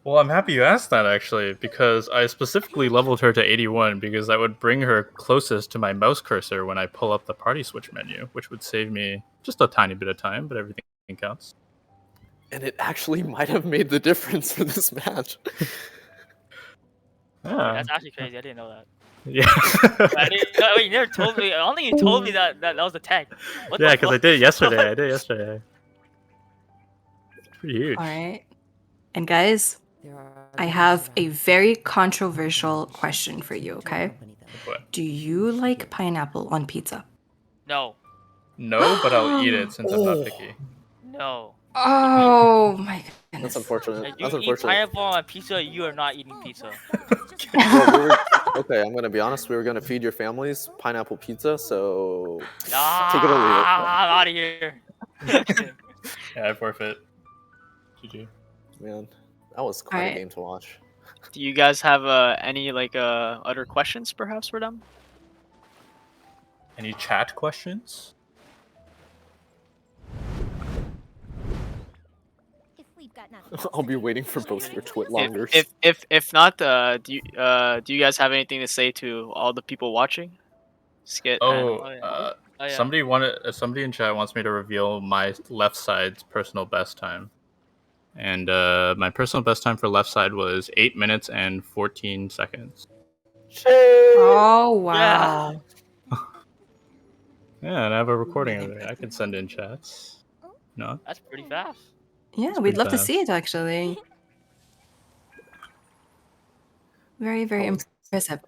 [SPEAKER 4] Well, I'm happy you asked that, actually, because I specifically leveled her to 81 because that would bring her closest to my mouse cursor when I pull up the party switch menu, which would save me just a tiny bit of time, but everything counts.
[SPEAKER 3] And it actually might have made the difference for this match.
[SPEAKER 4] Yeah.
[SPEAKER 5] That's actually crazy. I didn't know that.
[SPEAKER 4] Yeah.
[SPEAKER 5] Wait, you never told me. I don't think you told me that was the tag. What
[SPEAKER 4] Yeah,
[SPEAKER 5] the
[SPEAKER 4] because I
[SPEAKER 5] fuck?
[SPEAKER 4] did it yesterday. It's pretty huge.
[SPEAKER 1] All right. And guys, I have a very controversial question for you, okay?
[SPEAKER 4] What?
[SPEAKER 1] Do you like pineapple on pizza?
[SPEAKER 5] No.
[SPEAKER 4] No, but I'll eat it since I'm not picky.
[SPEAKER 5] No.
[SPEAKER 1] Oh my
[SPEAKER 3] That's
[SPEAKER 1] goodness.
[SPEAKER 3] unfortunate.
[SPEAKER 5] If you
[SPEAKER 3] That's
[SPEAKER 5] eat
[SPEAKER 3] unfortunate.
[SPEAKER 5] pineapple on pizza, you are not eating pizza.
[SPEAKER 3] Well, okay, I'm gonna be honest. We were gonna feed your families pineapple pizza, so take it or leave it.
[SPEAKER 5] I'm out of here.
[SPEAKER 4] Yeah, I forfeit. GG.
[SPEAKER 3] Man, that was quite a
[SPEAKER 1] Alright.
[SPEAKER 3] game to watch.
[SPEAKER 2] Do you guys have any other questions perhaps for them?
[SPEAKER 4] Any chat questions?
[SPEAKER 3] I'll be waiting for both your twit longers.
[SPEAKER 2] If not, do you guys have anything to say to all the people watching? Skit and
[SPEAKER 5] Oh, yeah.
[SPEAKER 4] somebody in chat wants me to reveal my left side's personal best time. And my personal best time for left side was 8 minutes and 14 seconds.
[SPEAKER 1] Oh wow.
[SPEAKER 4] Yeah, and I have a recording of it. I can send in chats. No?
[SPEAKER 5] That's pretty fast.
[SPEAKER 1] Yeah,
[SPEAKER 4] It's
[SPEAKER 1] we'd
[SPEAKER 4] pretty
[SPEAKER 1] love to
[SPEAKER 4] fast.
[SPEAKER 1] see it actually. Very, very
[SPEAKER 3] Oh,
[SPEAKER 1] impressive.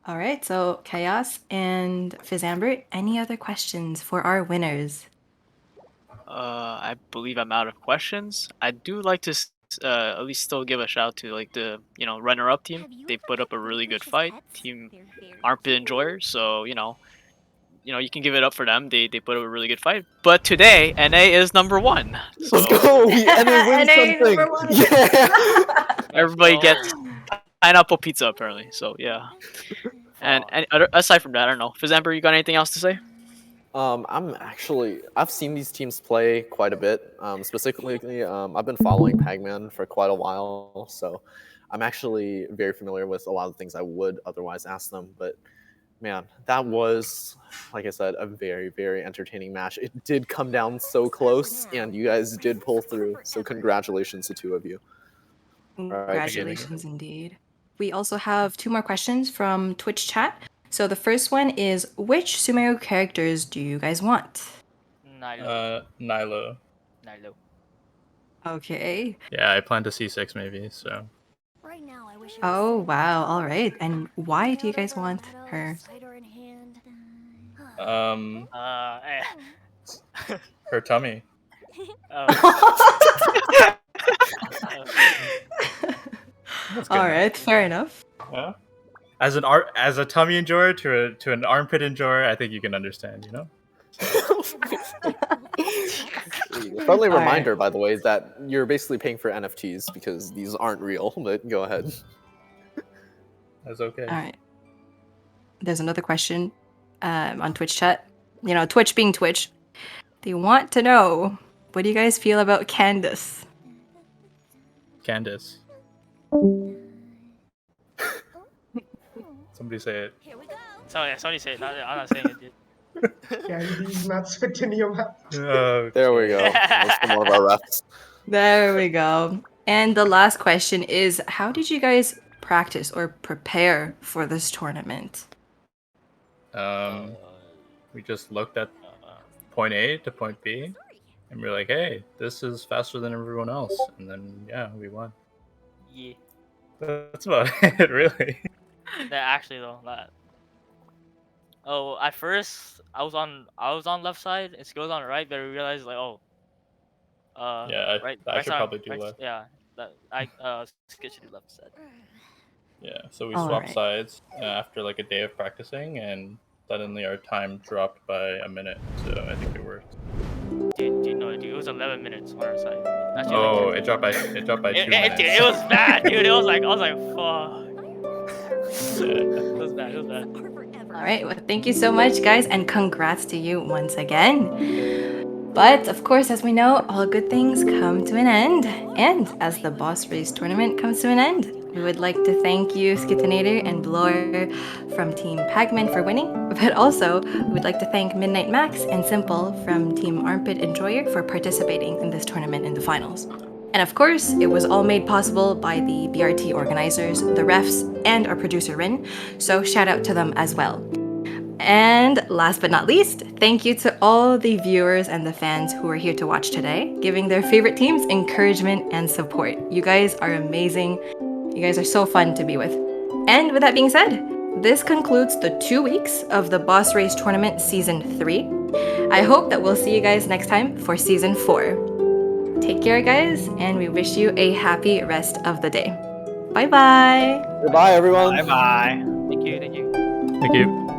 [SPEAKER 1] All right, so Chaos and Fizzamber, any other questions for our winners?
[SPEAKER 2] I believe I'm out of questions. I do like to at least still give a shout to like the runner-up team. They put up a really good fight. Team Armpit Enjoyer, so you can give it up for them. They put up a really good fight. But today, NA is number 1. So
[SPEAKER 3] let's go! We win
[SPEAKER 1] NA
[SPEAKER 3] something!
[SPEAKER 1] number one.
[SPEAKER 3] Yeah!
[SPEAKER 2] everybody gets pineapple pizza apparently. So yeah. And aside from that, I don't know. Fizzamber, you got anything else to say?
[SPEAKER 3] I've seen these teams play quite a bit. Specifically, I've been following PagMen for quite a while, so I'm actually very familiar with a lot of the things I would otherwise ask them. But man, that was, like I said, a very, very entertaining match. It did come down so close, and you guys did pull through. So congratulations to two of you.
[SPEAKER 1] Congratulations indeed. We also have 2 more questions from Twitch chat. So the first one is, which Sumeru characters do you guys want?
[SPEAKER 5] Nilo.
[SPEAKER 4] Nilo.
[SPEAKER 1] Okay.
[SPEAKER 4] Yeah, I plan to C6 maybe, so.
[SPEAKER 1] Oh wow, all right. And why do you guys want her?
[SPEAKER 4] Her tummy.
[SPEAKER 1] All right, fair enough.
[SPEAKER 4] Yeah. As a tummy enjoyer to an armpit enjoyer, I think you can understand, you know?
[SPEAKER 3] Friendly
[SPEAKER 1] All right.
[SPEAKER 3] reminder, by the way, that you're basically paying for NFTs because these aren't real, but go ahead.
[SPEAKER 4] That's okay.
[SPEAKER 1] All right. There's another question on Twitch chat. You know, Twitch being Twitch. They want to know, what do you guys feel about Candace?
[SPEAKER 4] Candace. Somebody say it.
[SPEAKER 5] Somebody say it. I'm not saying it, dude.
[SPEAKER 6] Candy's not switching your mouth.
[SPEAKER 3] There we go. That's for more of our refs.
[SPEAKER 1] There we go. And the last question is, how did you guys practice or prepare for this tournament?
[SPEAKER 4] We just looked at point A to point B, and we're like, hey, this is faster than everyone else. And then, yeah, we won.
[SPEAKER 5] Yeah.
[SPEAKER 4] That's about it, really.
[SPEAKER 5] Actually though, that. Oh, at first I was on left side and Skill's on right, but we realized like
[SPEAKER 4] Yeah, I should probably do left.
[SPEAKER 5] Yeah, that Skill should do left side.
[SPEAKER 4] Yeah, so we
[SPEAKER 1] All
[SPEAKER 4] swapped
[SPEAKER 1] right.
[SPEAKER 4] sides after like a day of practicing, and suddenly our time dropped by a minute. So I think it worked.
[SPEAKER 5] Dude, it was 11 minutes on our side. Actually,
[SPEAKER 4] Oh, it dropped by 2 minutes.
[SPEAKER 5] Dude, it was bad, dude. It was like, I was like, fuck. It was bad.
[SPEAKER 1] All right, well, thank you so much, guys, and congrats to you once again. But, of course, as we know, all good things come to an end. And as the Boss Race tournament comes to an end, we would like to thank you, Skitinator and Blower from Team PagMen for winning, but also we would like to thank Midnight Max and Simple from Team Armpit Enjoyer for participating in this tournament in the finals. And of course, it was all made possible by the BRT organizers, the refs, and our producer Rin, so shout out to them as well. And last but not least, thank you to all the viewers and the fans who are here to watch today, giving their favorite teams encouragement and support. You guys are amazing. You guys are so fun to be with. And with that being said, this concludes the 2 weeks of the Boss Race Tournament Season 3. I hope that we'll see you guys next time for season 4. Take care, guys, and we wish you a happy rest of the day. Bye bye.
[SPEAKER 3] Goodbye, everyone.
[SPEAKER 2] Bye bye.
[SPEAKER 5] Thank you.
[SPEAKER 4] Thank you.